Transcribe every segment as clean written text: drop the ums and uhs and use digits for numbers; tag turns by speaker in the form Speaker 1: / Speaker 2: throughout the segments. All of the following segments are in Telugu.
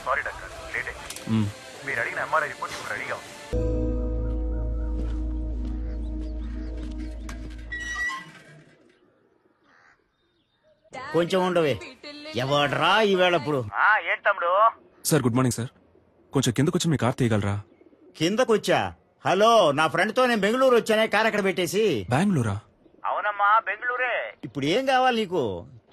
Speaker 1: సారీ డాక్టర్, లేట్ అయింది. మీరు అడిగిన ఎంఆర్ఐ రిపోర్ట్ ఇప్పుడు రెడీగా ఉంది.
Speaker 2: కొంచెం ఉండవే. ఎవడ్రా ఈవేళప్పుడు?
Speaker 1: ఏంటి తమ్ముడు?
Speaker 3: Sir good morning sir. కొంచెం కిందకొచ్చి మీ కార్ తీయగలరా?
Speaker 2: కిందకొచ్చా? హలో, నా ఫ్రెండ్ తో నేను బెంగళూరు వచ్చానే, కార్ అక్కడ పెట్టేసి.
Speaker 3: బెంగళూరా?
Speaker 1: అవునమ్మా, బెంగళూరే.
Speaker 2: ఇప్పుడు ఏం కావాలి నీకు?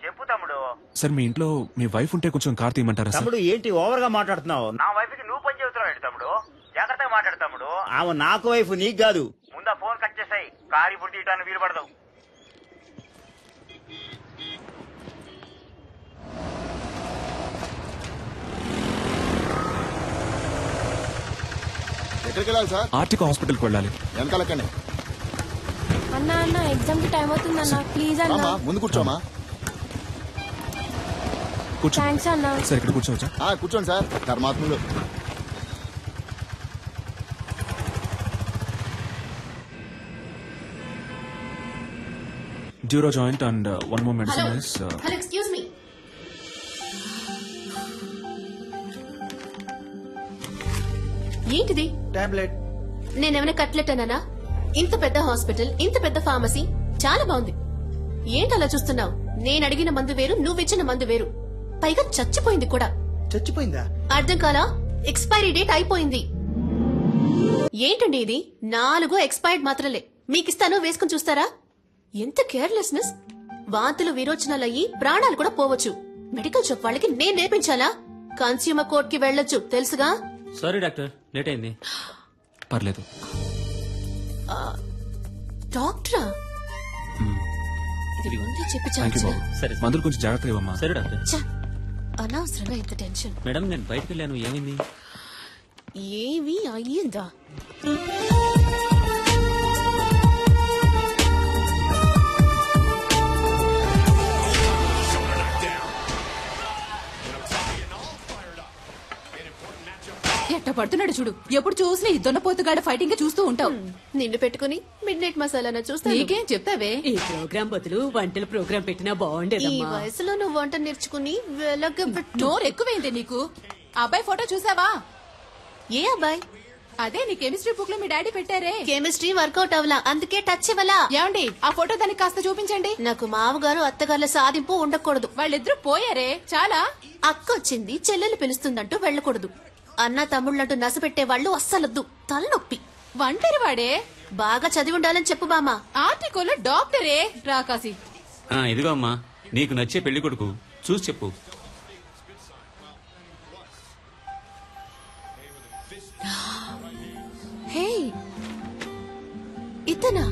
Speaker 1: చెప్పు తమ్ముడు.
Speaker 3: సార్ మీ ఇంట్లో మీ వైఫ్ ఉంటే కొంచెం కార్ తీయమంటారా సార్?
Speaker 2: తమ్ముడు ఏంటి ఓవర్ గా మాట్లాడుతున్నావు?
Speaker 1: నా వైఫ్ కి నువ్వు పని చెబుతున్నావు తమ్ముడు. జాగ్రత్తగా మాట్లాడు తమ్ముడు.
Speaker 2: ఆమె నాకు వైఫ్, నీకు కాదు.
Speaker 1: ముందా ఫోన్ కట్ చేసాయి. కారు ఇప్పుడు తీయటానికి వీలు పడదు.
Speaker 4: ఎక్కడికి వెళ్ళాలి సార్?
Speaker 3: ఆర్టికో హాస్పిటల్కి వెళ్ళాలి.
Speaker 4: వెనకాలకండి.
Speaker 5: అన్నా అన్న ఎగ్జామ్ కి టైం అవుతుంది అన్న, ప్లీజ్ అన్న.
Speaker 4: ముందు కూర్చోమా.
Speaker 3: కూర్చో.
Speaker 5: థ్యాంక్స్ అన్న.
Speaker 3: సార్ ఇక్కడ కూర్చోవచ్చా?
Speaker 4: కూర్చోండి సార్. ధర్మాత్ములు.
Speaker 3: డ్యూరో joint and one more medicine is
Speaker 6: excuse me. ఏంటిది?
Speaker 2: టాబ్లెట్.
Speaker 6: నేనేమైనా కట్లెట్ అన్నానా? ఇంత పెద్ద హాస్పిటల్, ఇంత పెద్ద ఫార్మసీ, చాలా బాగుంది. ఏంటి అలా చూస్తున్నావు? నేను అడిగిన మందు వేరు, నువ్విచ్చిన మందు వేరు. పైగా చచ్చిపోయింది కూడా.
Speaker 2: చచ్చిపోయిందా?
Speaker 6: అర్థం కాలా? ఎక్స్పైరీ డేట్ అయిపోయింది. ఏంటండి ఇది? 4 ఎక్స్పైర్డ్ మాత్రలే. మీకిస్తాను, వేసుకుని చూస్తారా? ఎంత కేర్లెస్నెస్. వాంతులు విరోచనాలయ్యి ప్రాణాలు కూడా పోవచ్చు. మెడికల్ షాప్ వాళ్ళకి నేను నేర్పించాలా? కన్స్యూమర్ కోర్ట్ కి వెళ్లొచ్చు, తెలుసుగా?
Speaker 7: సారీ డాక్టర్, లేట్ అయింది.
Speaker 3: పర్లేదు.
Speaker 6: డాక్టరా? ఇది ముందే చెప్పి
Speaker 3: సరే, మందులు కొంచెం జాగ్రత్తగా ఇవ్వమ్మా.
Speaker 7: సరే డాక్టర్.
Speaker 6: అనవసరంగా ఇంత టెన్షన్.
Speaker 7: మేడం నేను బయటకు వెళ్ళాను, ఏమైంది?
Speaker 6: ఏవి అయ్యిందా?
Speaker 8: ఎట్ట పడుతున్నాడు చూడు. ఎప్పుడు చూసినా ఈ దొన్నపోతుగాడ ఫైటింగ్ చూస్తూ ఉంటావు.
Speaker 6: నిన్ను పెట్టుకుని మిడ్ నైట్ మసాలా చూస్తా.
Speaker 8: నీకేం చెప్తావే?
Speaker 9: ఈ ప్రోగ్రామ్ బదులు వంటల ప్రోగ్రామ్ పెట్టినా
Speaker 6: ఈ
Speaker 9: బాగుండేదమ్మా.
Speaker 6: వయసులో నువ్వు వంట నేర్చుకుని
Speaker 8: నోరు ఎక్కువైంది నీకు. అబ్బాయి ఫోటో చూసావా?
Speaker 6: ఏ అబ్బాయి?
Speaker 8: అదే నీ కెమిస్ట్రీ బుక్ లో మీ డాడీ పెట్టారే.
Speaker 6: కెమిస్ట్రీ వర్కౌట్ అవలా, అందుకే టచ్ ఇవ్వలా.
Speaker 8: ఏమండి ఆ ఫోటో దానికి కాస్త చూపించండి.
Speaker 6: నాకు మామగారు అత్తగారుల సాధింపు ఉండకూడదు.
Speaker 8: వాళ్ళిద్దరూ పోయారే చాలా.
Speaker 6: అక్క వచ్చింది, చెల్లెలు పిలుస్తుందంటూ వెళ్ళకూడదు. అన్న తమ్ముళ్ళంటూ నసపెట్టే వాళ్ళు అస్సలొద్దు, తలనొప్పి.
Speaker 8: వంటరి వాడే.
Speaker 6: బాగా చదివి ఉండాలని చెప్పు బామా.
Speaker 8: ఆర్టికల్ డాక్టరే రాకాసి.
Speaker 7: ఇదిగో అమ్మా, నీకు నచ్చే పెళ్లి కొడుకు చూసి చెప్పు.
Speaker 6: హే, ఇతనా?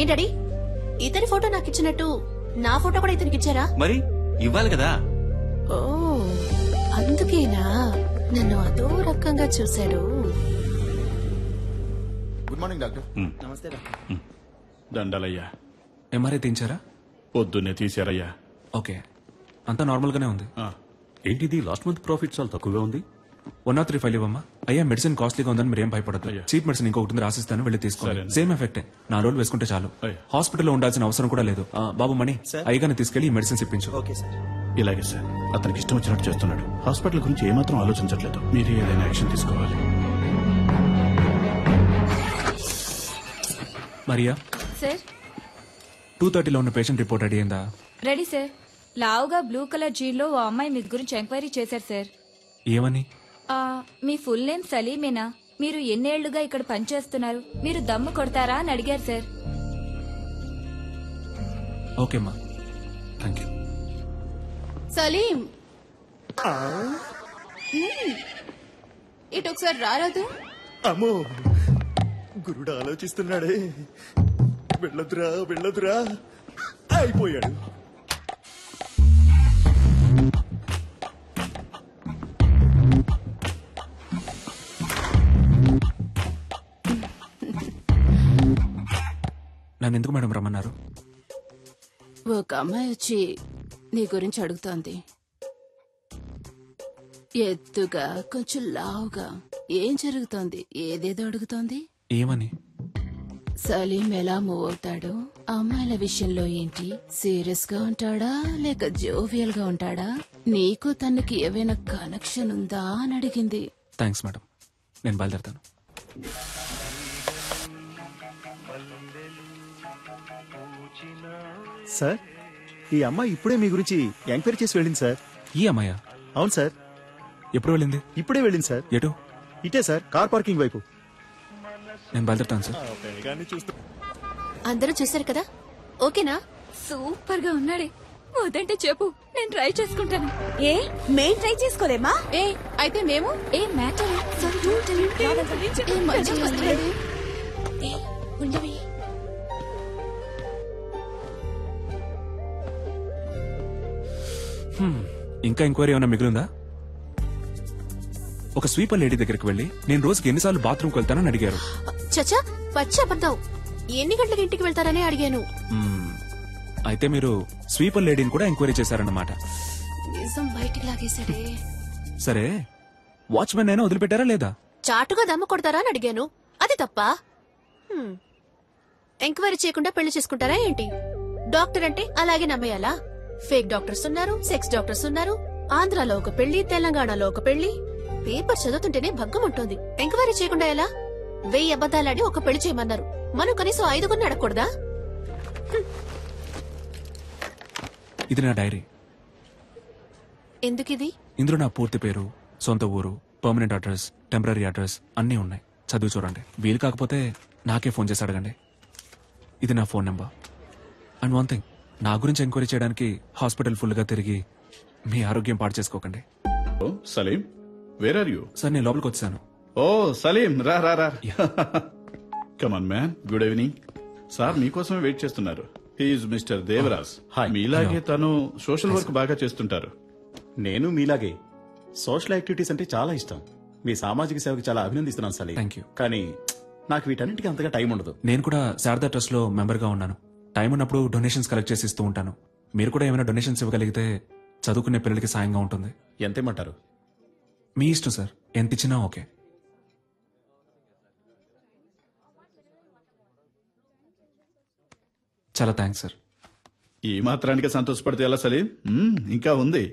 Speaker 6: ఏంటడి ఇతని ఫోటో నాకు ఇచ్చినట్టు నా ఫోటో కూడా ఇతనికి ఇచ్చారా?
Speaker 7: మరి ఇవ్వాలి కదా.
Speaker 6: ఓ, అందుకేనా నన్ను అదో రకంగా చూశాడు.
Speaker 4: Good morning doctor.
Speaker 2: నమస్తే డాక్టర్.
Speaker 10: దండలయ్యా.
Speaker 3: ఎంఆర్ఐ తీయించారా?
Speaker 10: పొద్దున్నే తీశారయ్యా.
Speaker 3: ఓకే, అంతా నార్మల్ గానే ఉంది.
Speaker 10: ఏంటిది లాస్ట్ మంత్ ప్రాఫిట్ చాలా తక్కువగా ఉంది.
Speaker 3: 103 ఫైల్ ఇవ్వమ్మా. అయ్యా మెడిసిన్ కాస్ట్లీగా ఉందని మీరు ఏం భయపడదు. చీప్ మెడిసిన్ ఇంకొకటి రాసిస్తాను, వెళ్ళి తీసుకోండి. సేమ్ ఎఫెక్టే, 4 రోజులు వేసుకుంటే చాలు. హాస్పిటల్లో ఉండాల్సిన అవసరం కూడా లేదు. బాబు మణి, అయ్యగానే తీసుకెళ్లి ఈ మెడిసిన్స్ ఇప్పించు.
Speaker 2: Okay sir.
Speaker 10: ఇలాగే సార్, అతనికి ఇష్టం వచ్చినట్టు చేస్తున్నాడు. హాస్పిటల్ గురించి ఏమాత్రం ఆలోచించట్లేదు. మీరు ఏదైనా యాక్షన్ తీసుకోవాలి.
Speaker 3: మరియా
Speaker 5: సార్,
Speaker 3: 2:30లో ఉన్న పేషెంట్ రిపోర్ట్ రెడీ అయిందా?
Speaker 5: Ready sir. లావుగా బ్లూ కలర్ జీన్లో ఓ అమ్మాయి మీ గురించి ఎంక్వైరీ చేశారు సార్.
Speaker 3: ఏమని?
Speaker 5: మీ ఫుల్ నేమ్ సలీమేనా? మీరు ఎన్నేళ్లుగా ఇక్కడ పనిచేస్తున్నారు? మీరు దమ్ము కొడతారా అని అడిగారు సార్.
Speaker 3: ఓకేమ్మా, థ్యాంక్ యూ.
Speaker 8: సలీం, ఇటు ఒకసారి రారాదు.
Speaker 4: అమ్మో, గురుడు ఆలోచిస్తున్నాడే. వెళ్ళొద్దురా వెళ్ళొద్దురా, అయిపోయాడు.
Speaker 3: నన్ను ఎందుకు మేడం రమ్మన్నారు?
Speaker 9: ఒక అమ్మాయి వచ్చి నీ గురించి అడుగుతోంది. ఎత్తుగా, కొంచెం లావుగా. ఏం జరుగుతోంది? ఏదేదో అడుగుతోంది.
Speaker 3: ఏమని?
Speaker 9: సలీం ఎలా మూవ్ అవుతాడు? అమ్మాయిల విషయంలో ఏంటి? సీరియస్ గా ఉంటాడా లేక జోవియల్ గా ఉంటాడా? నీకు తనకి ఏవైనా కనెక్షన్ ఉందా అని అడిగింది.
Speaker 3: థ్యాంక్స్ మేడం, నేను బయలుదేరుతాను.
Speaker 10: సార్, ఈ అమ్మాయి ఇప్పుడే మీ గురించి ఎంక్వైరీ చేసి వెళ్ళింది సార్.
Speaker 3: ఈ అమ్మాయా?
Speaker 10: అవును సార్,
Speaker 3: ఎప్పుడు వెళ్ళింది?
Speaker 10: ఇప్పుడే వెళ్ళింది సార్.
Speaker 3: ఎటు?
Speaker 10: ఇటే సార్, కార్ పార్కింగ్ వైపు.
Speaker 3: నేను బయలుదేరుతాను సార్.
Speaker 6: అందరూ చూశారు కదా, ఓకేనా?
Speaker 5: సూపర్ గా ఉన్నాడే. వద్దంటే చెప్పు, నేను ట్రై చేసుకుంటాను.
Speaker 8: ఏ మేం ట్రై చేసుకోలేమా?
Speaker 9: ఏ అయితే మేము
Speaker 5: ఏ మ్యాటర్ ఉండవి.
Speaker 3: ఇంకా ఎంక్వైరీ ఏమైనా మిగిలిందా? ఒక స్వీపర్ లేడీ దగ్గరికి వెళ్ళి నేను రోజుకి ఎన్నిసార్లు బాత్రూమ్కి వెళ్తానని అడిగారు.
Speaker 6: చచ్చా, పచ్చి అబద్ధం. ఎన్ని గంటలకు ఇంటికి వెళ్తారనే అడిగాను.
Speaker 3: అయితే మీరు స్వీపర్ లేడీని కూడా ఎంక్వైరీ చేశారన్నమాట.
Speaker 6: నిజం బయటికి లాగేశాడే.
Speaker 3: సరే, వాచ్మెన్ అయినా వదిలిపెట్టారా లేదా?
Speaker 6: చాటుగా దమ్ము కొడతారా అని అడిగాను. అది తప్ప? ఎంక్వైరీ చేయకుండా పెళ్లి చేసుకుంటారా ఏంటి? డాక్టర్ అంటే అలాగే నమ్మేయాలా? ఫేక్ డాక్టర్స్ ఉన్నారు, సెక్స్ డాక్టర్స్ ఉన్నారు. ఆంధ్రాలో ఒక పెళ్లి, తెలంగాణలో ఒక పెళ్లి. పేపర్ చదువుతుంటేనే భగ్గం ఉంటుంది. ఎంక్వైరీ చేయకుండా ఎలా? 1000 అబద్దాలాడి ఒక పెళ్లి చేయమన్నారు. మనం కనీసం 5 అడగకూడదా?
Speaker 3: ఇది నా డైరీ.
Speaker 6: ఎందుకిది?
Speaker 3: ఇందులో నా పూర్తి పేరు, సొంత ఊరు, పర్మనెంట్ అడ్రస్, టెంపరీ అడ్రస్ అన్నీ ఉన్నాయి. చదివి చూడండి. వీలు కాకపోతే నాకే ఫోన్ చేసి అడగండి. ఇది నా phone number. And one thing, నా గురించి ఎంక్వైరీ చేయడానికి హాస్పిటల్ ఫుల్ గా తిరిగి మీ ఆరోగ్యం పాడు చేసుకోకండి.
Speaker 10: Salim, where are you?
Speaker 3: Sir, నేను లోపలికి వచ్చాను.
Speaker 10: ఓ సలీం, రా రా రా. Come on man, good evening. Sir మీకోసమే వెయిట్ చేస్తున్నారు. He is mister Devaraj. మీలాగే తను సోషల్ వర్క్ బాగా చేస్తుంటారు.
Speaker 11: నేను మీలాగే సోషల్ యాక్టివిటీస్ అంటే చాలా ఇష్టం. మీ సామాజిక సేవకు చాలా అభినందిస్తున్నాను సలీం.
Speaker 3: Thank you.
Speaker 11: కానీ నాకు వీటన్నిటికీ అంతగా టైం ఉండదు.
Speaker 3: నేను కూడా శారదా ట్రస్ట్ లో మెంబర్ గా ఉన్నాను. టైం ఉన్నప్పుడు డొనేషన్స్ కలెక్ట్ చేసి ఇస్తూ ఉంటాను. మీరు కూడా ఏమైనా డొనేషన్స్ ఇవ్వగలిగితే చదువుకునే పిల్లలకి సాయంగా ఉంటుంది.
Speaker 11: ఎంతేమంటారు?
Speaker 3: మీ ఇష్టం సార్, ఎంత ఇచ్చినా ఓకే. చాలా థ్యాంక్స్ సార్.
Speaker 10: ఈ మాత్రానికి సంతోషపడితే ఎలా సలీం? ఇంకా ఉంది.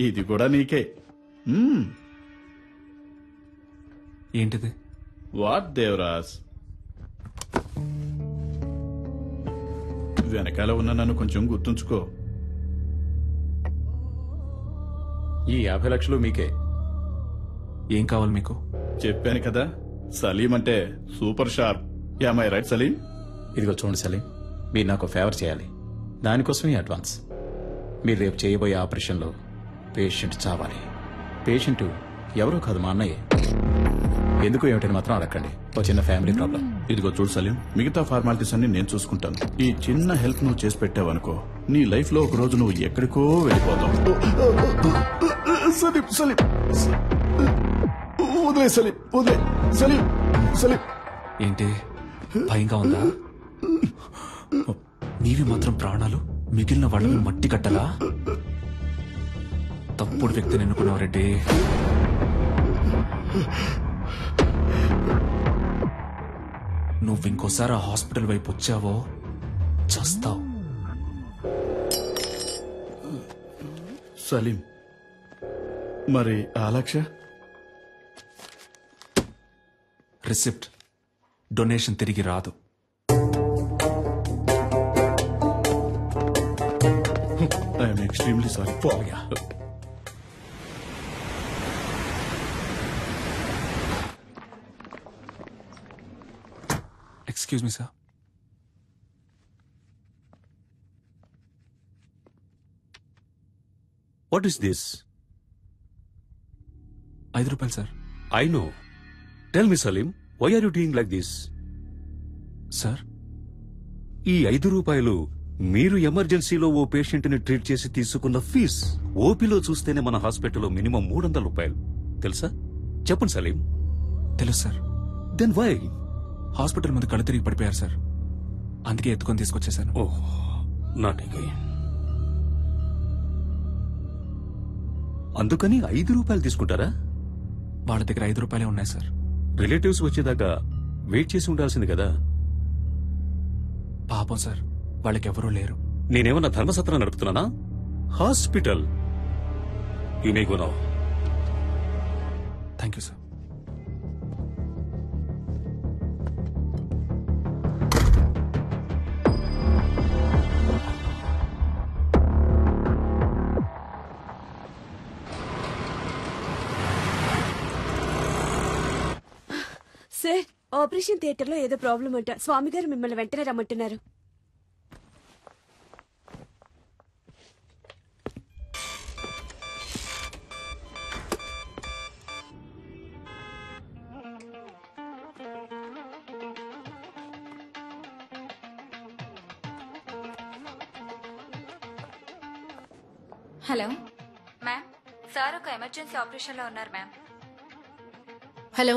Speaker 10: ఇది కూడా నీకే.
Speaker 3: ఏంటిది?
Speaker 10: వాట్ దేవరాజ్? వెనకాల ఉన్న నన్ను కొంచెం గుర్తుంచుకో.
Speaker 11: ఈ 50 లక్షలు మీకే.
Speaker 3: ఏం కావాలి మీకు?
Speaker 10: చెప్పాను కదా, సలీం అంటే super sharp. Am I right Salim?
Speaker 11: ఇదిగో చూడండి సలీం, మీరు నాకు ఫేవర్ చేయాలి. దానికోసమే అడ్వాన్స్. మీరు రేపు చేయబోయే ఆపరేషన్లో పేషెంట్ చావాలి. పేషెంట్ ఎవరో కాదు, మా అన్నయ్య. ఎందుకు ఏమిటని మాత్రం అడగండి. ఒక చిన్న ఫ్యామిలీ ప్రాబ్లం.
Speaker 10: ఇదిగో చూడు సలీం, మిగతా ఫార్మాలిటీస్ అన్ని నేను చూసుకుంటాను. ఈ చిన్న హెల్ప్ నువ్వు చేసి పెట్టావనుకో, నీ లైఫ్ లో ఒక రోజు నువ్వు ఎక్కడికో వెళ్ళిపోతావు. సలీం సలీం వదిలే సలీం, వదిలే సలీం. సలీం
Speaker 3: ఏంటి భయంగా ఉందా? నీవి మాత్రం ప్రాణాలు, మిగిలిన వాళ్ళని మట్టి కట్టలా? తప్పుడు వ్యక్తిని ఎన్నుకున్నావు రెడ్డి. నువ్వు ఇంకోసారి ఆ హాస్పిటల్ వైపు వచ్చావో చస్తావు.
Speaker 10: సలీం, మరి ఆ లక్ష?
Speaker 3: రిసిప్ట్, డొనేషన్ తిరిగి రాదు.
Speaker 10: I'm extremely sorry.
Speaker 3: Excuse me sir.
Speaker 12: What is this?
Speaker 3: 5 రూపాయలు sir.
Speaker 12: I know. Tell me Salim, why are you doing like this?
Speaker 3: Sir,
Speaker 12: ఈ 5 రూపాయలు మీరు ఎమర్జెన్సీలో ఓ పేషెంట్ ని ట్రీట్ చేసి తీసుకున్న ఫీజ్. ఓపీలో చూస్తేనే మన హాస్పిటల్లో మినిమం 300 రూపాయలు. తెలుసా? చెప్పండి సలీం.
Speaker 3: తెలుసు సార్.
Speaker 12: Then why?
Speaker 3: హాస్పిటల్ ముందు కళ్ళు తిరిగి పడిపోయారు సార్, అందుకే ఎత్తుకొని తీసుకొచ్చేసాను.
Speaker 12: ఓహ్, నాట్ అగైన్. అందుకని 5 రూపాయలు తీసుకుంటారా?
Speaker 3: వాళ్ళ దగ్గర 5 రూపాయలే ఉన్నాయి సార్.
Speaker 12: రిలేటివ్స్ వచ్చేదాకా వెయిట్ చేసి ఉండాల్సింది కదా.
Speaker 3: పాపం సార్, వాళ్ళకెవరూ లేరు.
Speaker 12: నేనేమన్నా ధర్మసత్రం నడుపుతున్నానా? Hospital. You may go now.
Speaker 3: Thank you sir.
Speaker 13: Sir, operation theatre లో ఏదో ప్రాబ్లం అంట. స్వామి గారు మిమ్మల్ని వెంటనే రమ్మంటున్నారు.
Speaker 5: హలో మ్యామ్, సార్ ఒక ఎమర్జెన్సీ ఆపరేషన్ లో ఉన్నారు మ్యామ్.
Speaker 6: హలో,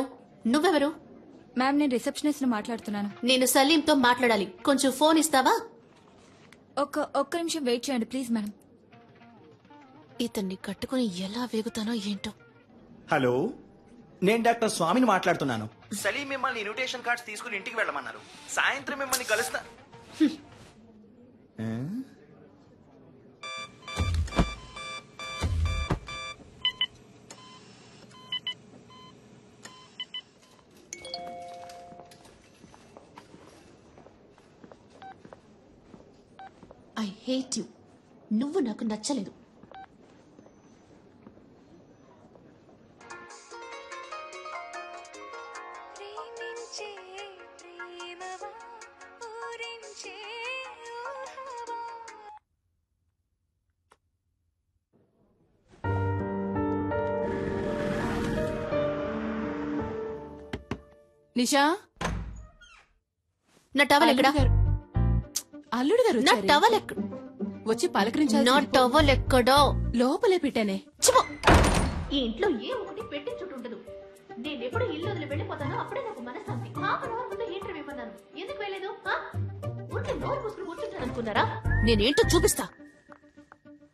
Speaker 6: నువ్వెవరు?
Speaker 5: మ్యామ్, నేను రిసెప్షనిస్ట్ ని మాట్లాడుతున్నాను.
Speaker 6: నేను సలీంతో మాట్లాడాలి. కొంచెం ఫోన్ ఇస్తావా?
Speaker 5: ఒక్క నిమిషం వెయిట్ చేయండి ప్లీజ్ మేడం.
Speaker 6: ఇతన్ని కట్టుకుని ఎలా వేగుతానో ఏంటో.
Speaker 14: హలో, నేను డాక్టర్ స్వామిని మాట్లాడుతున్నాను. సలీం మిమ్మల్ని ఇన్విటేషన్ కార్డ్స్ తీసుకుని ఇంటికి వెళ్ళమన్నారు. సాయంత్రం మిమ్మల్ని కలుస్తా.
Speaker 6: I hate you. నువ్వు నాకు నచ్చలేదు.
Speaker 9: నిషా,
Speaker 6: నా టవల్ ఎక్కడా?
Speaker 9: అల్లుడు గారు
Speaker 6: నా టవల్ ఎక్కడ?
Speaker 9: వచ్చి పలకరించాలి.
Speaker 6: నా టవల్ ఎక్కడో
Speaker 9: లోపలే పెట్టానే.
Speaker 6: ఈ ఇంట్లో ఏ ఒకటి పెట్టించుండదు. నేను ఎప్పుడు ఇల్లు వదిలి వెళ్ళిపోతానో అప్పుడే నాకు మనశ్శాంతి. హాఫ్ అన్ అవర్ ముందు హీటర్ ఇవ్వమన్నాను. ఎందుకు వెళ్ళలేదు? ఉంటే నోరు మూసుకుని కూర్చుంటాను అనుకున్నారా? నేనేంటో చూపిస్తా.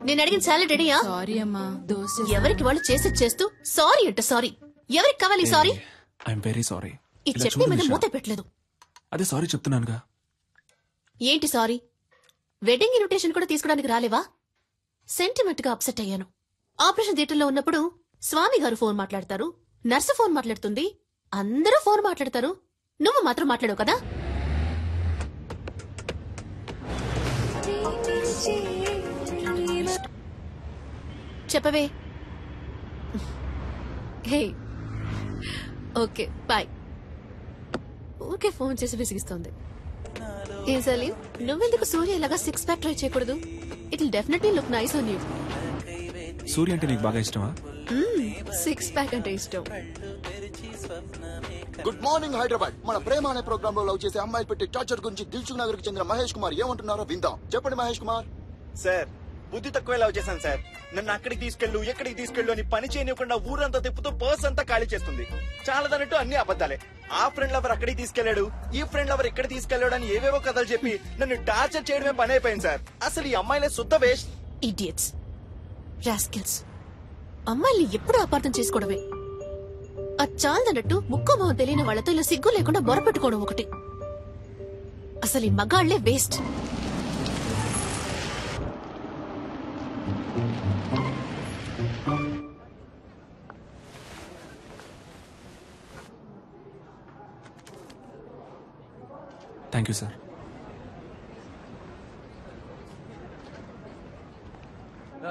Speaker 6: నేను అడిగిన సాలరీ రెడీయా?
Speaker 9: సారీ అమ్మా, దోశ.
Speaker 6: ఎవరికి వాళ్ళు చేసి చేస్తూ సారీ అంట. సారీ ఎవరికి కావాలి? సారీ.
Speaker 3: I'm very sorry.
Speaker 6: ఈ చట్నీ మీద మూత పెట్టలేదు.
Speaker 3: అదే సారీ చెప్తున్నానుగా.
Speaker 6: ఏంటి సారీ? వెడ్డింగ్ ఇన్విటేషన్ కూడా తీసుకోవడానికి రాలేవా? సెంటిమెంట్ గా అప్సెట్ అయ్యాను. ఆపరేషన్ థియేటర్ లో ఉన్నప్పుడు స్వామి గారు ఫోన్ మాట్లాడతారు, నర్సు ఫోన్ మాట్లాడుతుంది, అందరూ ఫోన్ మాట్లాడతారు. నువ్వు మాత్రం మాట్లాడవు కదా? చెప్పవే. Hey, okay bye. ఊరికే ఫోన్ చేసి విసిగిస్తోంది. ఏం సలీం, నువ్వెందుకు సూర్య ఇలాగా 6 ప్యాక్ ట్రై చేయకూడదు? It will definitely look nice on you.
Speaker 3: Surya అంటే నీకు బాగా ఇష్టమా?
Speaker 6: 6 ప్యాక్ అంటే ఇష్టం.
Speaker 4: Good morning Hyderabad. మన ప్రేమ అనే ప్రోగ్రామ్ లో లవ్ చేసే అమ్మాయిలు పెట్టి టార్చర్ గురించి దిల్సుఖ్ నగర్ కి చెందిన మహేష్ కుమార్ ఏమంటున్నారో విందాం. చెప్పండి మహేష్ కుమార్.
Speaker 14: సార్, బుద్ధి తక్కువ లవ్ చేశాను సార్. నన్ను అక్కడికి తీసుకెళ్ళు, ఎక్కడికి తీసుకెళ్ళు అని పని చేయనివ్వకుండా ఊరంతా తిప్పుతూ పర్స్ అంతా ఖాళీ చేస్తుంది. చాలదన్నట్టు అన్ని అబద్దాలే. ఆ ఫ్రెండ్ లవర్ అక్కడికి తీసుకెళ్లాడు, ఈ ఫ్రెండ్ లవర్ ఇక్కడ తీసుకెళ్లాడు అని ఏవేవో కథలు చెప్పి నన్ను టార్చర్ చేయడమే పని అయిపోయింది సార్. అసలు ఈ అమ్మాయిలే శుద్ధ వేస్ట్.
Speaker 6: Idiots, rascals. అమ్మాయిల్ని ఎప్పుడు అపార్థం చేసుకోవడమే. అది చాలదన్నట్టు ముక్కు మొహం తెలియని వాళ్ళతో ఇలా సిగ్గు లేకుండా బొరపెట్టుకోవడం ఒకటి. అసలు ఈ మగాళ్లే waste.
Speaker 3: Thank you sir.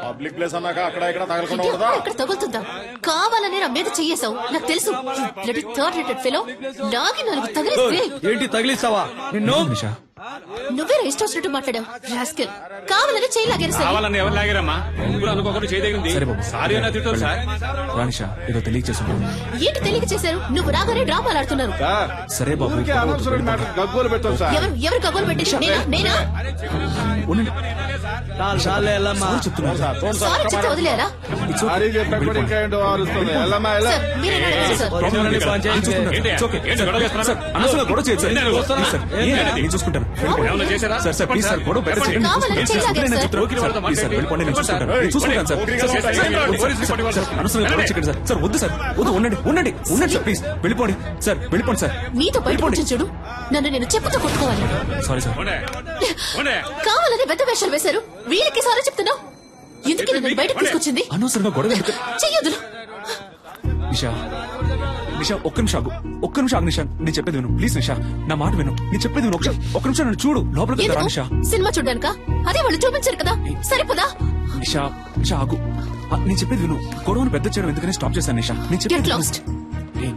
Speaker 10: Public place అన్నాక అక్కడ ఇక్కడ తగలకుండా ఉండదా?
Speaker 6: ఇక్కడ తగులుతుందా? కావాలనే నా మీద చెయ్యేసావు. నాకు తెలుసు. థర్డ్ రేటెడ్ ఫెలో లాగి 4 తగిలిస్తే
Speaker 15: ఏంటి తగిలిస్తావా?
Speaker 3: నిషా,
Speaker 6: నువ్వే ఇష్టం వచ్చినట్టు మాట్లాడావు. రాస్కెల్, కావాలని చేయి లాగారు.
Speaker 7: కావాలని ఎవరు లాగారమ్మా? ముగ్గురు అనుకోకుండా చేయదగింది.
Speaker 3: సరే బాబు,
Speaker 7: సారీ అన్న తిట్టారు సార్.
Speaker 3: రానిషా, ఏదో తెలియక చేస్తున్నాను.
Speaker 6: ఏంటి తెలియక చేశారు? నువ్వు రాగానే డ్రామాలు ఆడుతున్నారు.
Speaker 3: సరే బాబు,
Speaker 10: గగ్గోలు పెట్టాం సార్.
Speaker 6: ఎవరు గగ్గోలు పెట్టేసి? నేనా? సారీ చెప్తే వదిలేరా
Speaker 10: సారీ చెప్పా కూడా ఇంకా ఏంటో ఆరుస్తుంది వెళ్ళమ్మా వెళ్ళ
Speaker 6: సార్ మీరే నడవండి సార్
Speaker 3: సార్ వద్దు సార్ వద్దు ఉండండి ఉండండి ఉండండి సార్ ప్లీజ్ వెళ్ళిపోండి సార్ వెళ్ళిపోండి సార్
Speaker 6: నీతో బయటకు వచ్చి చూడు నన్ను నేను చెప్పుతో కొట్టుకోవాలి
Speaker 3: సారీ సార్
Speaker 6: కావాలని పెద్ద వేషాలు వేశారు వీళ్ళకి సారీ చెప్తున్నావు ఎందుకు నన్ను బయటకు తీసుకొచ్చింది
Speaker 3: అనవసరంగా గొడవ
Speaker 6: చెయ్యొద్దు
Speaker 3: నిషా నిషా ఒక్క నిమిషం ఆగు నిషా నేను చెప్పేది విను ప్లీజ్ నిషా నా మాట విను నేను చెప్పేది విను ఒక్క నిమిషం నన్ను చూడు లోపలికి వెళ్తారా నిషా
Speaker 6: సినిమా చూడ్డానికా అదే వాళ్ళు చూపించారు కదా సరిపోదా
Speaker 3: నిషా నిషా ఆగు నేను చెప్పేది విను గొడవను పెద్ద చేయడం ఎందుకని స్టాప్ చేశాను నిషా నేను చెప్పేది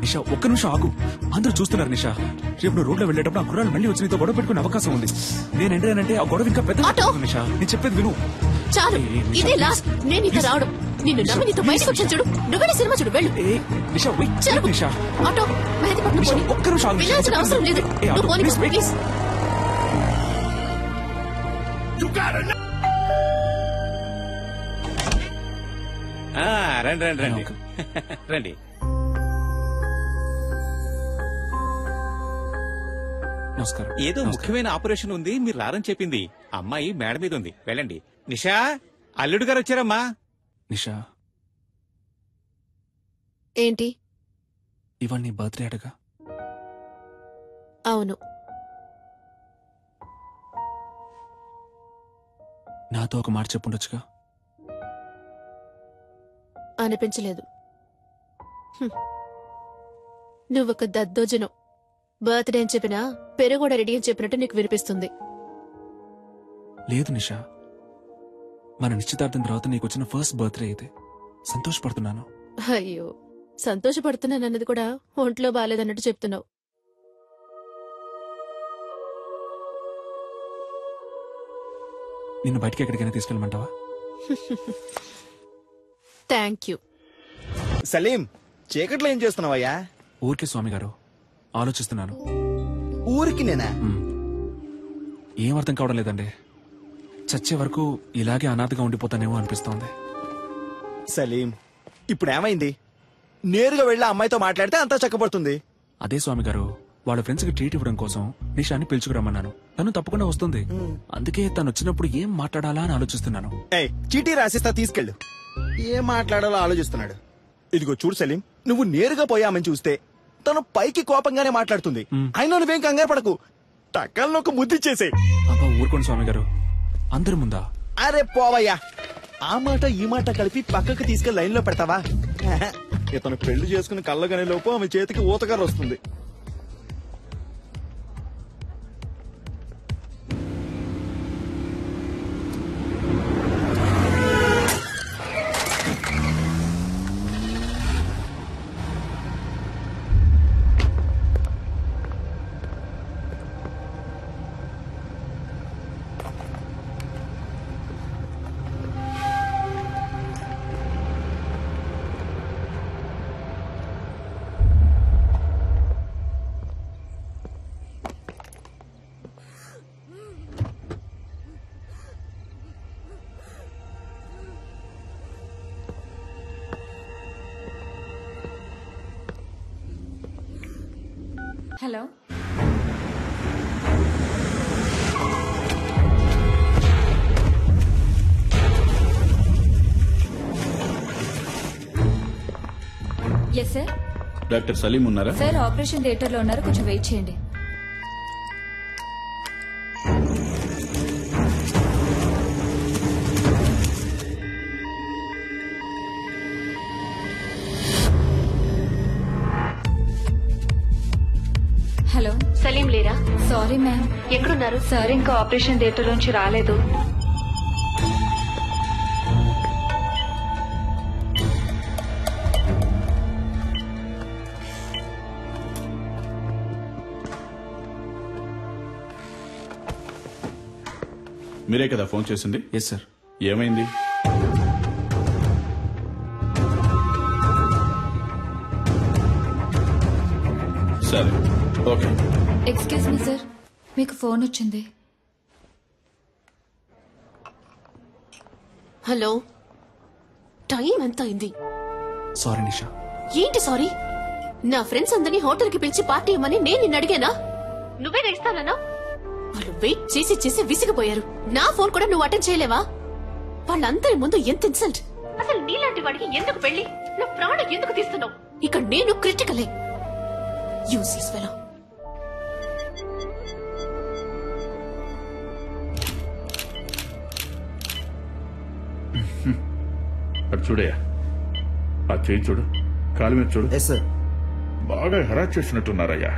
Speaker 3: నిషా ఒక్క నిమిషం ఆగు అందరూ చూస్తున్నారు నిషా రేపు నువ్వు రోడ్లో వెళ్ళేటప్పుడు ఆ గుర్రాలు మళ్ళీ వచ్చి నీతో గొడవ పెట్టుకునే అవకాశం ఉంది నేను ఎంటానంటే ఆ గొడవ ఇంకా పెద్ద నిషా నేను చెప్పేది విను
Speaker 6: చాలు ఇదే లాస్ట్ నేను ఇక రావడం నిన్ను నమ్మి నీతో బయటకు వచ్చాను చూడు నువ్వే సినిమా చూడు వెళ్ళు
Speaker 3: నిషా నిషా
Speaker 6: ఆటో మెహదీపట్నం పోనీ
Speaker 3: ఒక్క నిమిషం
Speaker 6: వెళ్ళాల్సిన అవసరం లేదు నువ్వు పోనీ ప్లీజ్
Speaker 7: రండి రండి రండి రండి
Speaker 3: నమస్కారం
Speaker 7: ఏదో ముఖ్యమైన ఆపరేషన్ ఉంది మీరు రారని చెప్పింది అమ్మాయి మేడ మీద ఉంది వెళ్ళండి నిషా అల్లుడు గారు వచ్చారమ్మా
Speaker 3: నిషా
Speaker 6: ఏంటి
Speaker 3: ఇవాళ నీ బర్త్డే అడగా
Speaker 6: అవును
Speaker 3: నాతో ఒక మాట చెప్పుండొచ్చుగా
Speaker 6: అనిపించలేదు నువ్వొక దద్దోజనం బర్త్డే అని చెప్పినా పెరుగూడ రెడీ అని చెప్పినట్టు నీకు వినిపిస్తుంది
Speaker 3: లేదు నిషా మన నిశ్చితార్థం తర్వాత నీకు వచ్చిన ఫస్ట్ బర్త్డే ఇది సంతోషపడుతున్నాను
Speaker 6: అయ్యో సంతోషపడుతున్నానన్నది కూడా ఒంట్లో బాలేదన్నట్టు చెప్తున్నావు
Speaker 3: నిన్ను బయటికి ఎక్కడికైనా తీసుకెళ్ళమంటావా
Speaker 6: థ్యాంక్ యూ
Speaker 14: సలీం చీకట్లో ఏం చేస్తున్నావయ్యా
Speaker 3: ఊరికే స్వామి గారు ఆలోచిస్తున్నాను
Speaker 14: ఊరికి నేనా
Speaker 3: ఏం అర్థం కావడం లేదండి చచ్చే వరకు ఇలాగే అనాథగా ఉండిపోతానేమో అనిపిస్తోంది
Speaker 14: సలీం ఇప్పుడు ఏమైంది నేరుగా వెళ్ళి అమ్మాయితో మాట్లాడితే అంతా చక్కబడుతుంది
Speaker 3: అదే స్వామి గారు వాళ్ళ ఫ్రెండ్స్ కి ట్రీట్ ఇవ్వడం కోసం నిషాని పిలుచుకురమ్మన్నాను తను తప్పకుండా వస్తుంది అందుకే తను వచ్చినప్పుడు ఏం మాట్లాడాలా అని ఆలోచిస్తున్నాను
Speaker 14: చీటీ రాసిస్తా తీసుకెళ్ళు ఏం మాట్లాడాలో ఆలోచిస్తున్నాడు ఇదిగో చూడు సలీం నువ్వు నేరుగా పోయామని చూస్తే తను పైకి కోపంగానే మాట్లాడుతుంది అయినా నువ్వేం కంగారు పడకు టక్కల్లో ఒక ముద్దు చేసే
Speaker 3: అబ్బా ఊరుకోండి స్వామి గారు అందరి ముందా
Speaker 14: అరే పోవయ్యా ఆ మాట ఈ మాట కలిపి పక్కకు తీసుకెళ్లి లైన్ లో పెడతావా ఇతను పెళ్లి చేసుకుని కళ్ళగానే లోపు ఆమె చేతికి ఊతకర్ర వస్తుంది
Speaker 5: hello yes sir
Speaker 10: doctor Salim ఉన్నారా
Speaker 5: సార్ ఆపరేషన్ థియేటర్ లో ఉన్నారు కొంచెం వెయిట్ చేయండి హలో
Speaker 6: సలీం లేరా
Speaker 5: సారీ మ్యామ్
Speaker 6: ఎక్కడున్నారు
Speaker 5: సార్ ఇంకా ఆపరేషన్ థియేటర్ నుంచి రాలేదు
Speaker 10: మీరే కదా ఫోన్ చేసింది
Speaker 3: ఎస్ సార్
Speaker 10: ఏమైంది సరే ఓకే
Speaker 5: ఎక్స్క్యూజ్ మీ సార్ మీకు ఫోన్ వచ్చింది
Speaker 6: హలో, టైం ఎంత అయింది?
Speaker 3: సారీ నిషా.
Speaker 6: ఏంటి సారీ? నా ఫ్రెండ్స్ అందరినీ హోటల్ కి పిలిచి పార్టీ ఇవ్వమని నేను నిన్ను అడిగానా? నువ్వే ఇస్తానన్నా? వాళ్ళు వెయిట్ చేసి చేసి విసిగిపోయారు. నా ఫోన్ కూడా నువ్వు అటెండ్ చేయలేవా? వాళ్ళందరి ముందు ఎంత ఇన్సల్ట్! అసలు నీలాంటి వాడికి ఎందుకు పెళ్లి? నా ప్రాణం ఎందుకు తీస్తున్నావు? ఇక్కడ నేను క్రిటికలే. Useless fellow.
Speaker 10: అటు చూడయ్యా, ఆ చేయి చూడు, కాలు మీద చూడు. బాగా హెరాస్ చేసినట్టున్నారయ్యా.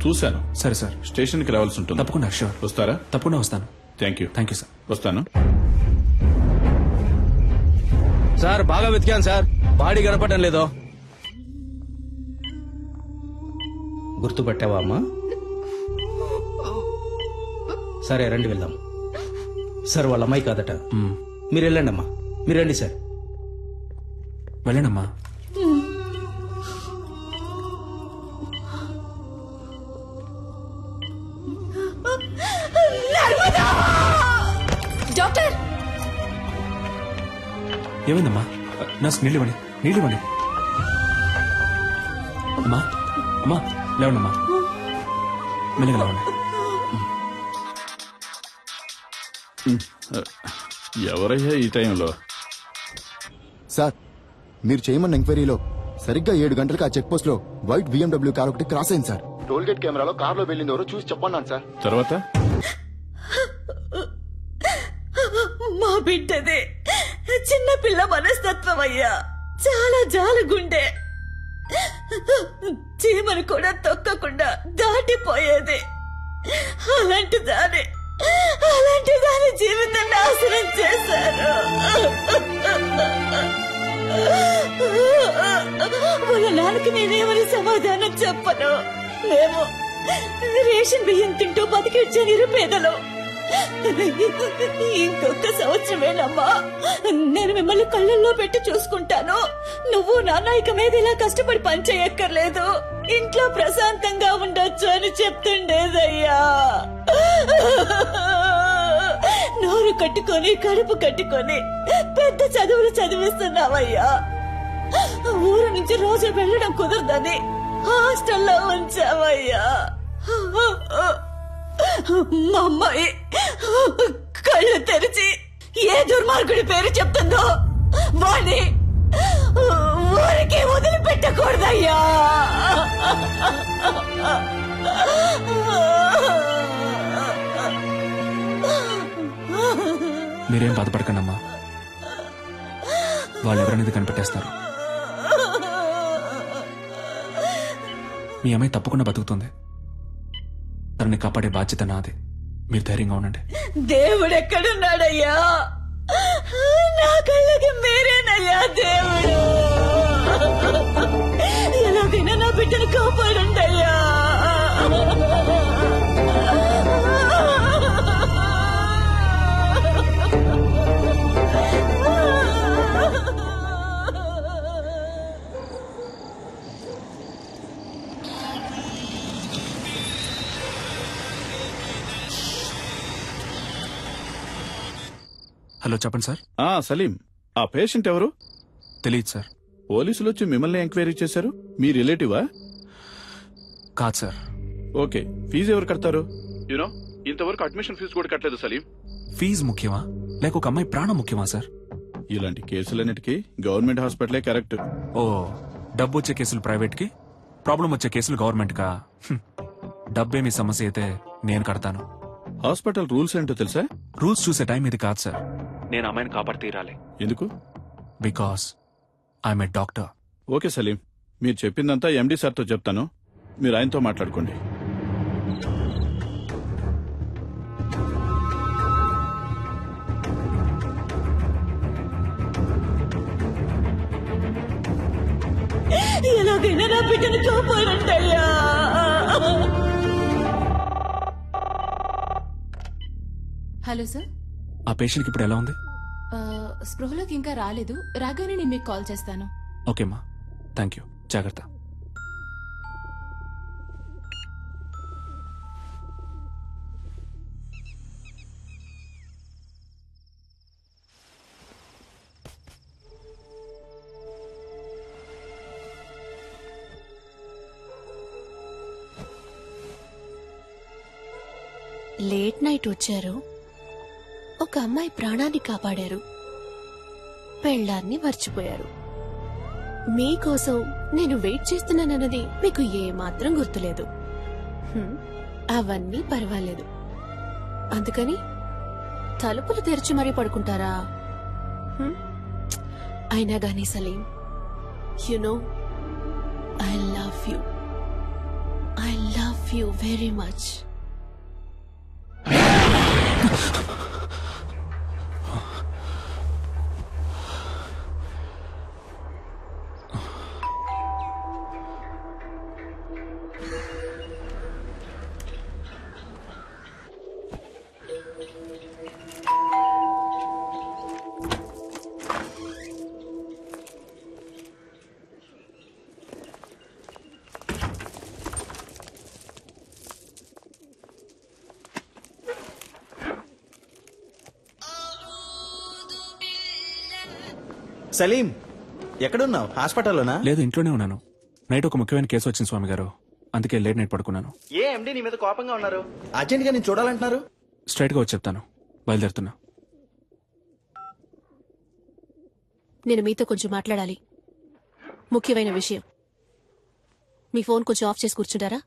Speaker 10: చూశాను.
Speaker 3: సరే సార్,
Speaker 10: స్టేషన్కి రావాల్సి ఉంటుంది.
Speaker 3: తప్పకుండా. షూర్.
Speaker 10: వస్తారా?
Speaker 3: తప్పకుండా వస్తాను.
Speaker 10: Thank you
Speaker 3: sir.
Speaker 10: వస్తాను.
Speaker 15: సార్ బాగా వెతికాను సార్, బాడీ కనపడటం లేదో.
Speaker 16: గుర్తుపట్టావా అమ్మా? సరే రండి వెళ్దాం. సార్ వాళ్ళ అమ్మాయి కాదట. మీరు వెళ్ళండి అమ్మా, మీరు రండి సార్.
Speaker 3: వెళ్ళండమ్మా.
Speaker 6: డాక్టర్,
Speaker 3: ఏమైందమ్మా? నర్స్ నీళ్ళివ్వండి, నీళ్ళివ్వండి. అమ్మా అమ్మా లేవండమ్మా, మెల్లిగా లేవండి.
Speaker 10: ఎవరయ్యా ఈ టైంలో?
Speaker 4: సార్, మీరు చేయమన్న ఎంక్వైరీలో సరిగ్గా 7 గంటలకు ఆ చెక్ పోస్ట్ లో వైట్ BMW కార్ ఒకటి క్రాస్ అయింది సార్. టోల్ గేట్ కెమెరాలో కార్ లో వెళ్ళింది ఎవరో చూసి చెప్పన్నాను సార్.
Speaker 10: తర్వాత
Speaker 13: మా బిడ్డదే చిన్న పిల్ల మనస్తత్వం అయ్యా, చాలా జాలగుండే. చీమను కూడా తొక్కకుండా దాటిపోయేది. అలాంటి దాని జీవితం నాశనం చేశారు. వాళ్ళ నాన్నకి నేనేమని సమాధానం చెప్పను. మేము రేషన్ బియ్యం తింటూ బతికిచ్చే నిరుపేదలు. ఇంకొక సంవత్సరమేనమ్మా, నేను మిమ్మల్ని కళ్ళల్లో పెట్టి చూసుకుంటాను. నువ్వు నాన్న ఇక మీద ఇలా కష్టపడి పనిచేయక్కర్లేదు, ఇంట్లో ప్రశాంతంగా ఉండొచ్చు అని చెప్తుండేదయ్యా. నోరు కట్టుకొని కడుపు కట్టుకొని పెద్ద చదువులు చదివిస్తున్నావయ్యా. ఊరు నుంచి రోజు వెళ్ళడం కుదరదని హాస్టల్లో ఉంచావయ్యా. మా అమ్మాయి కళ్ళు తెరిచి ఏ దుర్మార్గుడి పేరు చెప్తుందో వాణ్ణి ఊరికి వదిలిపెట్టకూడదయ్యా.
Speaker 3: మీరేం బాధపడకండమ్మా, వాళ్ళు ఎవరనేది కనిపెట్టేస్తారు. మీ అమ్మాయి తప్పకుండా బతుకుతుంది. తనని కాపాడే బాధ్యత నాది. మీరు ధైర్యంగా ఉండండి.
Speaker 13: దేవుడు ఎక్కడున్నాడయ్యా? నా కళ్ళకి మీరేనయ్యా దేవుడు. ఎలాగైనా నా బిడ్డను కాపాడండయ్యా.
Speaker 3: హలో, చెప్పండి సార్.
Speaker 10: సలీం, ఆ పేషెంట్ ఎవరు?
Speaker 3: తెలియదు సార్.
Speaker 10: పోలీసులు వచ్చి మిమ్మల్ని ఎంక్వైరీ చేశారు. మీ రిలేటివా?
Speaker 3: కాదు సార్.
Speaker 10: ఓకే, ఫీజు ఎవరు కడతారు? యూనో, ఇంతవరకు అడ్మిషన్ ఫీజు కూడా కట్టలేదు సలీం.
Speaker 3: ఫీజు ముఖ్యమా లేక ఒక అమ్మాయి ప్రాణం ముఖ్యమా సార్?
Speaker 10: ఇలాంటి కేసులన్నిటికీ గవర్నమెంట్ హాస్పిటలే కరెక్ట్.
Speaker 3: ఓ, డబ్బు వచ్చే కేసులు ప్రైవేట్ కి, ప్రాబ్లం వచ్చే కేసులు గవర్నమెంట్ కా? డబ్బేమి సమస్య అయితే నేను కడతాను.
Speaker 10: హాస్పిటల్ రూల్స్ ఏంటో తెలుసా?
Speaker 3: రూల్స్ చూసే టైం ఇది కాదు సార్. నేను అమ్మాయిని కాపాడి తీరాలి.
Speaker 10: ఎందుకు?
Speaker 3: Because I'm a doctor.
Speaker 10: Okay Salim, మీరు చెప్పిందంతా ఎండి సార్తో చెప్తాను. మీరు ఆయనతో మాట్లాడుకోండి.
Speaker 13: ఎలాగైనా నా బిడ్డను కాపాడండయ్యా.
Speaker 9: Hello sir.
Speaker 3: ఆ పేషెంట్కి ఇప్పుడు ఎలా ఉంది?
Speaker 9: స్పృహలోకి ఇంకా రాలేదు. రాగానే నేను మీకు కాల్ చేస్తాను.
Speaker 3: ఓకేమ్మా, థ్యాంక్ యూ. జాగ్రత్త.
Speaker 6: లేట్ నైట్ వచ్చారు, ఒక అమ్మాయి ప్రాణాన్ని కాపాడారు, పెళ్ళాన్ని మర్చిపోయారు. మీకోసం నేను వెయిట్ చేస్తున్నానన్నది మీకు ఏమాత్రం గుర్తులేదు. అవన్నీ పర్వాలేదు. అందుకని తలుపులు తెరిచి మరీ పడుకుంటారా? అయినా గానీ Salim, you know I love you. I love you very much.
Speaker 14: Salim, ఎక్కడున్నావు? హాస్పిటల్లోనా?
Speaker 3: లేదు, ఇంట్లోనే ఉన్నాను. నైట్ ఒక ముఖ్యమైన కేసు వచ్చింది స్వామి గారు, అందుకే లేట్ నైట్ పడుకున్నాను.
Speaker 14: ఏ ఎండి నీ మీద కోపంగా ఉన్నారు? అర్జెంట్ గా నేను చూడాలంటున్నారు.
Speaker 3: స్ట్రైట్ గా వచ్చి చెప్తాను, బయలుదేరుతున్నా.
Speaker 6: నేను మీతో కొంచెం మాట్లాడాలి, ముఖ్యమైన విషయం. మీ ఫోన్ కొంచెం ఆఫ్ చేసి కూర్చుంటారా?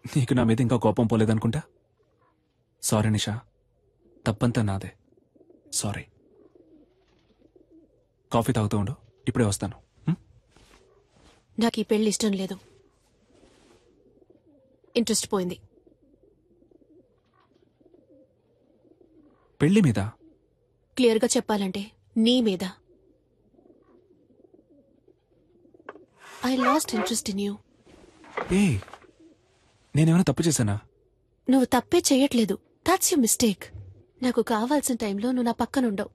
Speaker 3: నీకు నా మీద ఇంకా కోపం పోలేదనుకుంటా. సారీ నిషా, తప్పంతా నాదే. సారీ. కాఫీ తాగుతూ ఉండు, ఇప్పుడే వస్తాను.
Speaker 6: నాకు ఈ పెళ్లి ఇష్టం లేదు. ఇంట్రెస్ట్ పోయింది.
Speaker 3: పెళ్లి మీద?
Speaker 6: క్లియర్ గా చెప్పాలంటే నీ మీద. I lost interest in you.
Speaker 3: ఏ, నేనేమైనా తప్పు చేశానా?
Speaker 6: నువ్వు తప్పే చెయ్యట్లేదు. That's you mistake. నాకు కావాల్సిన టైంలో నువ్వు నా పక్కనుండవు.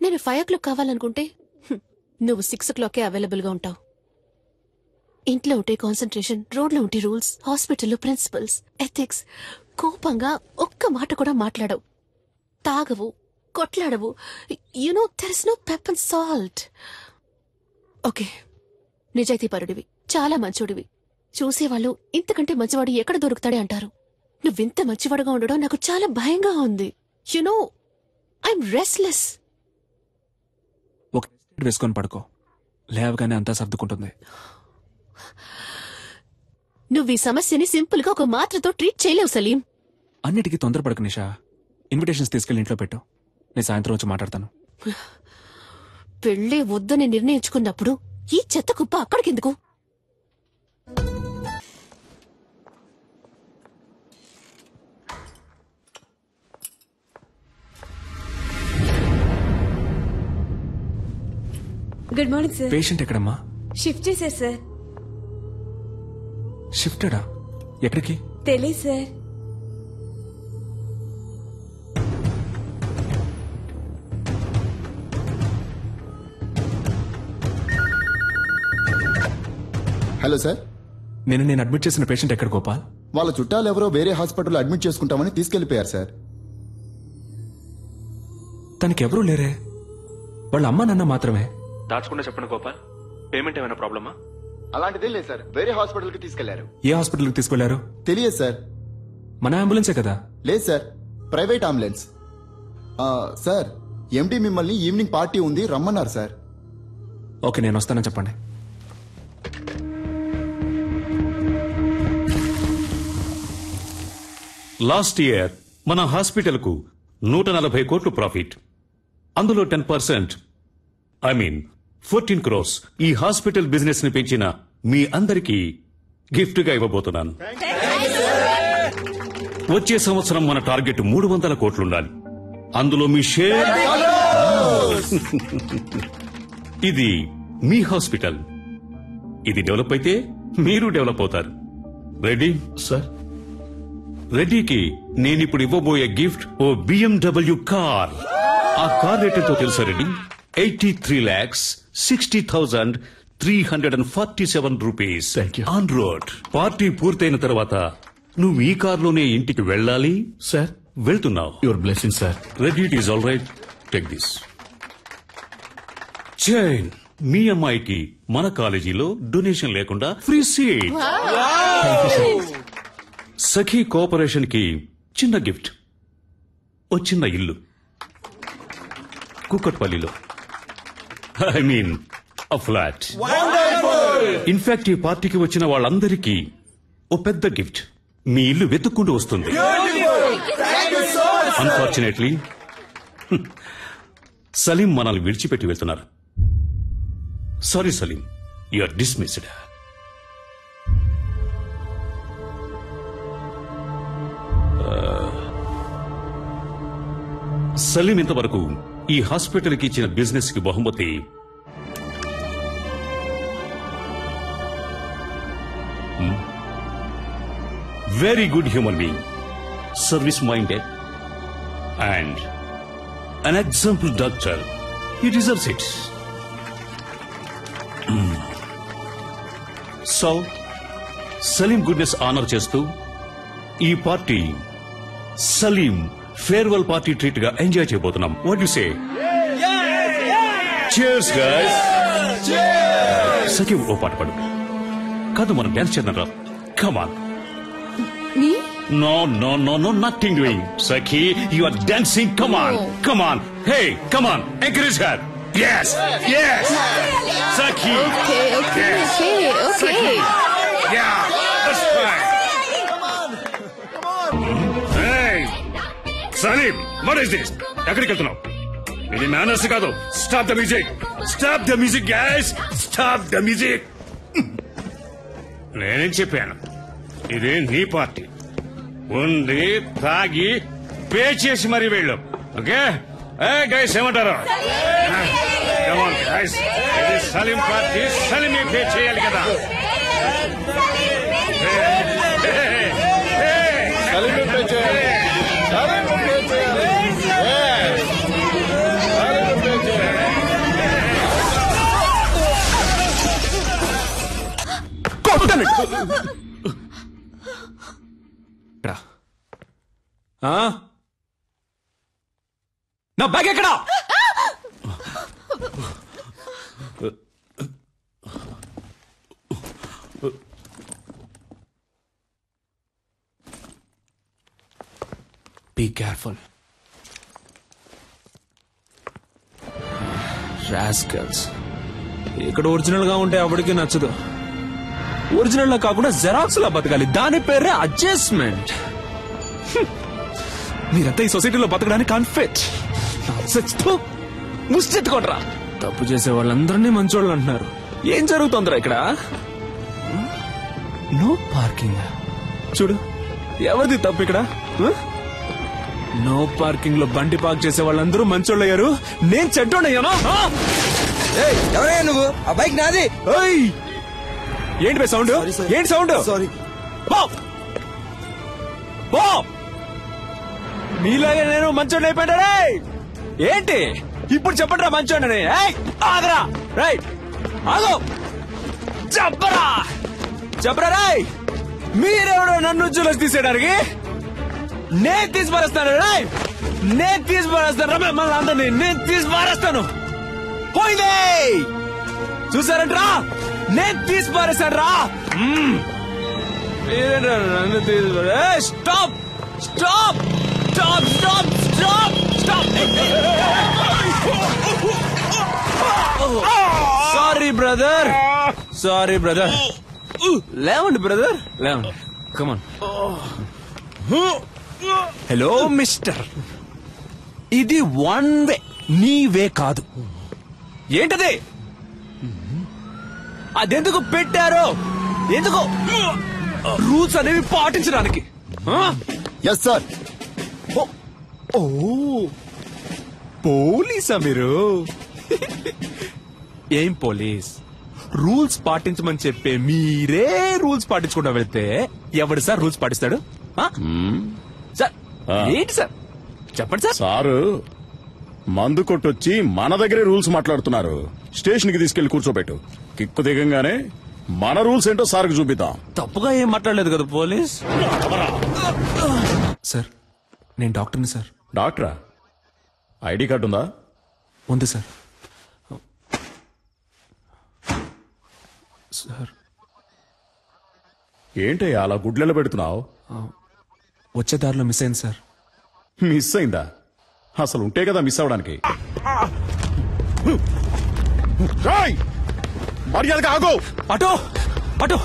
Speaker 6: నేను 5 o'clock కావాలనుకుంటే నువ్వు 6 o'clock అవైలబుల్ గా ఉంటావు. ఇంట్లో ఉంటే కాన్సన్ట్రేషన్, రోడ్లో ఉంటే రూల్స్, హాస్పిటల్లో ప్రిన్సిపల్స్, ఎథిక్స్. కోపంగా ఒక్క మాట కూడా మాట్లాడవు. తాగవు, కొట్లాడవు. You know there is no pepper and salt. Okay, నిజాయితీపరుడివి, చాలా మంచోడివి. చూసేవాళ్ళు ఇంతకంటే మంచివాడు ఎక్కడ దొరుకుతాడే అంటారు. నువ్వింత మంచివాడుగా ఉండడం నాకు చాలా భయంగా ఉంది. You know I'm restless.
Speaker 3: ఒక వేసుకొని పడుకో, లేవగానే అంతా సర్దుకుంటుంది.
Speaker 6: నువ్వు ఈ సమస్యని సింపుల్ గా ఒక మాత్రతో ట్రీట్ చేయలేవు సలీం.
Speaker 3: అన్నిటికీ తొందరపడకు నిషా. ఇన్విటేషన్స్ తీసుకెళ్లి ఇంట్లో పెట్టు, నేను సాయంత్రం వచ్చి మాట్లాడతాను.
Speaker 6: పెళ్లి వద్దని నిర్ణయించుకున్నప్పుడు ఈ చెత్త కుప్ప అక్కడికెందుకు?
Speaker 17: Good morning sir.
Speaker 3: పేషెంట్ ఎక్కడమ్మా?
Speaker 17: షిఫ్ట్ చేశారు సార్.
Speaker 3: షిఫ్టెడా? ఎక్కడికి?
Speaker 17: తెలీదు సార్.
Speaker 4: Hello sir.
Speaker 3: నేను అడ్మిట్ చేసిన పేషెంట్ ఎక్కడ గోపాల్?
Speaker 4: వాళ్ళ చుట్టాలు ఎవరో వేరే హాస్పిటల్లో అడ్మిట్ చేసుకుంటామని తీసుకెళ్లిపోయారు సార్.
Speaker 3: తనకెవరూ లేరే, వాళ్ళ అమ్మ నాన్న మాత్రమే. దాచకుండా చెప్పండి గోపాల్, పేమెంట్ ఏమైనా ప్రాబ్లమా?
Speaker 4: అలాంటిదే లేదు సార్, వేరే హాస్పిటల్ కి తీసుకెళ్లారు.
Speaker 3: ఏ హాస్పిటల్ కి తీసుకెళ్లారు?
Speaker 4: తెలియదు సార్.
Speaker 3: మన అంబులెన్సే కదా?
Speaker 4: లేదు సార్, ప్రైవేట్ అంబులెన్స్. సార్, ఎండి మిమ్మల్ని ఈవినింగ్ పార్టీ ఉంది రమ్మన్నారు సార్.
Speaker 3: ఓకే, నేను వస్తానని చెప్పండి.
Speaker 12: లాస్ట్ ఇయర్ మన హాస్పిటల్ కు 140 కోట్లు ప్రాఫిట్. అందులో 10%, ఐ మీన్ 14 crores ఈ హాస్పిటల్ బిజినెస్ ని పెంచిన మీ అందరికీ గిఫ్ట్ గా ఇవ్వబోతున్నాను. వచ్చే సంవత్సరం మన టార్గెట్ 300 కోట్లుండాలి. అందులో మీ షేర్. ఇది మీ హాస్పిటల్. ఇది డెవలప్ అయితే మీరు డెవలప్ అవుతారు. Ready
Speaker 10: sir?
Speaker 12: రెడ్డికి నేనిప్పుడు ఇవ్వబోయే గిఫ్ట్ ఓ BMW కార్. ఆ కార్ రేట్ ఎంతో తెలుసా Reddy? 83,60,347 rupees on road. Party పూర్తయిన తర్వాత నువ్వు ఈ కార్లోనే ఇంటికి వెళ్ళాలి.
Speaker 10: సార్,
Speaker 12: వెళ్తున్నావు.
Speaker 10: Your blessing sir.
Speaker 12: Reddy, it is all right. Take this chain. మీ అమ్మాయికి మన కాలేజీలో డొనేషన్ లేకుండా ఫ్రీ సీట్. సఖీ కోఆపరేషన్ కి చిన్న గిఫ్ట్, ఓ చిన్న ఇల్లు కుక్కట్పల్లిలో. I mean a flat. In fact ఈ పార్టీకి వచ్చిన వాళ్ళందరికీ ఓ పెద్ద గిఫ్ట్, మీ ఇల్లు వెతుక్కుంటూ వస్తుంది. అన్ఫార్చునేట్లీ సలీం మనల్ని విడిచిపెట్టి వెళ్తున్నారు. Sorry Salim, you are dismissed. Salim ఇంతవరకు ఈ హాస్పిటల్కి ఇచ్చిన బిజినెస్ కి బహుమతి very good human being, service minded and an example doctor. He deserves it. So, Salim goodness honour చేస్తూ ఈ party Salim farewell party treat గా ఎంజాయ్ చేయబోతున్నాం. What you say? Cheers guys. Sakhi ఓ పాట పాడు. కాదు మనం డాన్స్ చేద్దాం రా. Come on. No, nothing doing. Sakhi, you are dancing. Come on, come on. Hey, come on. Encourage her. Yes. Sakhi.
Speaker 9: Okay.
Speaker 12: Sakhi. Yeah, that's fine. Hey, Salim, what is this? ఎక్కడికి వెళ్తున్నావు? ఇది మేనర్స్ కాదు. Stop the music. Stop the music, guys. Stop the music. నేనేం చెప్పాను? ఇది నీ పార్టీ. ఉంది తాగి పే చేసి మరీ వెళ్ళు. ఓకే గైస్ ఏమంటారు? ఇది సలీం పార్టీ, సలీమే పే చేయాలి కదా.
Speaker 3: నా బ్యాగ్ ఎక్కడా? Be careful. రాస్కల్స్. ఇక్కడ ఒరిజినల్ గా ఉంటే ఎవరికి నచ్చదు. ఒరిజినల్ లా కాకుండా జెరాక్స్ లా బతకాలి. దాని పేరే అడ్జస్ట్మెంట్. మీరంతా ఈ సొసైటీలో బతకడానికి అన్ఫిట్. ముష్టెత్తుకోట్రా. తప్పు చేసే వాళ్ళందరినీ మంచోళ్ళు అంటున్నారు. ఏం జరుగుతుందిరా ఇక్కడ? No parking. చూడు ఎవరిది తప్పు ఇక్కడ? నో పార్కింగ్ లో బండి పార్క్ చేసే వాళ్ళందరూ మంచోళ్ళు అయ్యారు. నేను చెడ్డోడయ్యాను.
Speaker 15: ఎవరయ్యా నువ్వు? ఆ బైక్ నాది.
Speaker 3: ఏంటి బై సౌండ్? ఏంటి సౌండ్?
Speaker 15: సారీ.
Speaker 3: మీలాగే నేను మంచోడిని అయిపోయాడే. ఏంటి ఇప్పుడు చెప్పండి రా మంచోడని. ఆగరా. రైట్ ఆగో. చెప్పరా రాయ్. మీరెవడో నన్ను జులస్ తీసేయడానికి? నేను తీసి పారేస్తాను. నేను తీసి పారేస్తాను. మిమ్మల్ని అందరినీ నేను తీసి పారేస్తాను. పోయిందే చూసారంటరా? నేను తీసి పారేస్తాను రా. మీరేంట్రా నన్ను తీసి పారే? Stop stop stop stop stop stop. Sorry brother, sorry brother. లేవండి బ్రదర్, లేవండి. కమాన్. హలో మిస్టర్, ఇది వన్ వే, నీ వే కాదు. ఏంటది? అదెందుకు పెట్టారో? ఎందుకు? రూల్స్ అనేవి పాటించడానికి.
Speaker 4: Yes sir.
Speaker 3: ఓ పోలీసా మీరు? ఏం పోలీస్? రూల్స్ పాటించమని చెప్పే మీరే రూల్స్ పాటించకుండా వెళ్తే ఎవడు సార్ రూల్స్ పాటిస్తాడు? సార్ ఏంటి సార్ చెప్పండి సార్.
Speaker 11: సారు మందు కొట్టొచ్చి మన దగ్గరే రూల్స్ మాట్లాడుతున్నారు. స్టేషన్ కి తీసుకెళ్లి కూర్చోబెట్టు. కిక్కు దిగంగానే మన రూల్స్ ఏంటో సార్కి చూపిద్దాం.
Speaker 3: తప్పుగా ఏం మాట్లాడలేదు కదా పోలీస్. సార్ నేను డాక్టర్ని సార్.
Speaker 11: డాక్టరా? ఐడి కార్డు ఉందా?
Speaker 3: ఉంది సార్. సార్
Speaker 12: ఏంటయ్యా అలా గుడ్లలో పెడుతున్నావు?
Speaker 3: వచ్చే దారిలో మిస్ అయింది సార్.
Speaker 12: మిస్ అయిందా? అసలు ఉంటే కదా మిస్ అవడానికి. మర్యాదగా ఆగో.
Speaker 3: Auto auto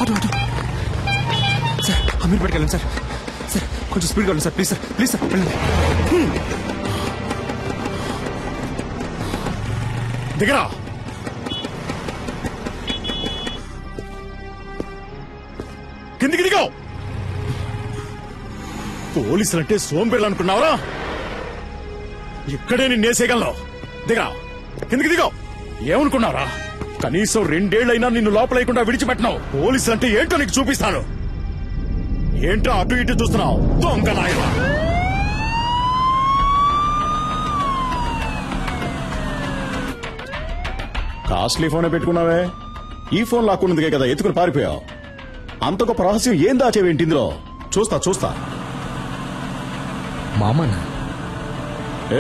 Speaker 3: auto auto sir, అమీర్ పెట్టుకెళ్ళండి సార్. సార్ కొంచెం స్పీడ్గా వెళ్ళండి sir, please sir, please sir వెళ్ళండి.
Speaker 12: దిగరా. కిందికి దిగో. పోలీసులంటే సోంబేళ్ళు అనుకున్నావరా? ఇక్కడే నేను నేసేయగలను. దిగరా, కిందికి దిగో. ఏమనుకున్నావరా? కనీసం 2 ఏళ్లైనా నిన్ను లోపలేయకుండా విడిచిపెట్టినావు. పోలీసులంటే ఏంటో నీకు చూపిస్తాను. ఏంటో అటు ఇటు చూస్తున్నావు? దొంగ నాయనా. కాస్ట్లీ ఫోనే పెట్టుకున్నావే. ఈ ఫోన్ లాక్కున్నందుకే కదా ఎత్తుకుని పారిపోయావు. అంత గొప్ప రహస్యం ఏం దాచేవేంటి ఇందులో? చూస్తా చూస్తా.
Speaker 16: మామనా?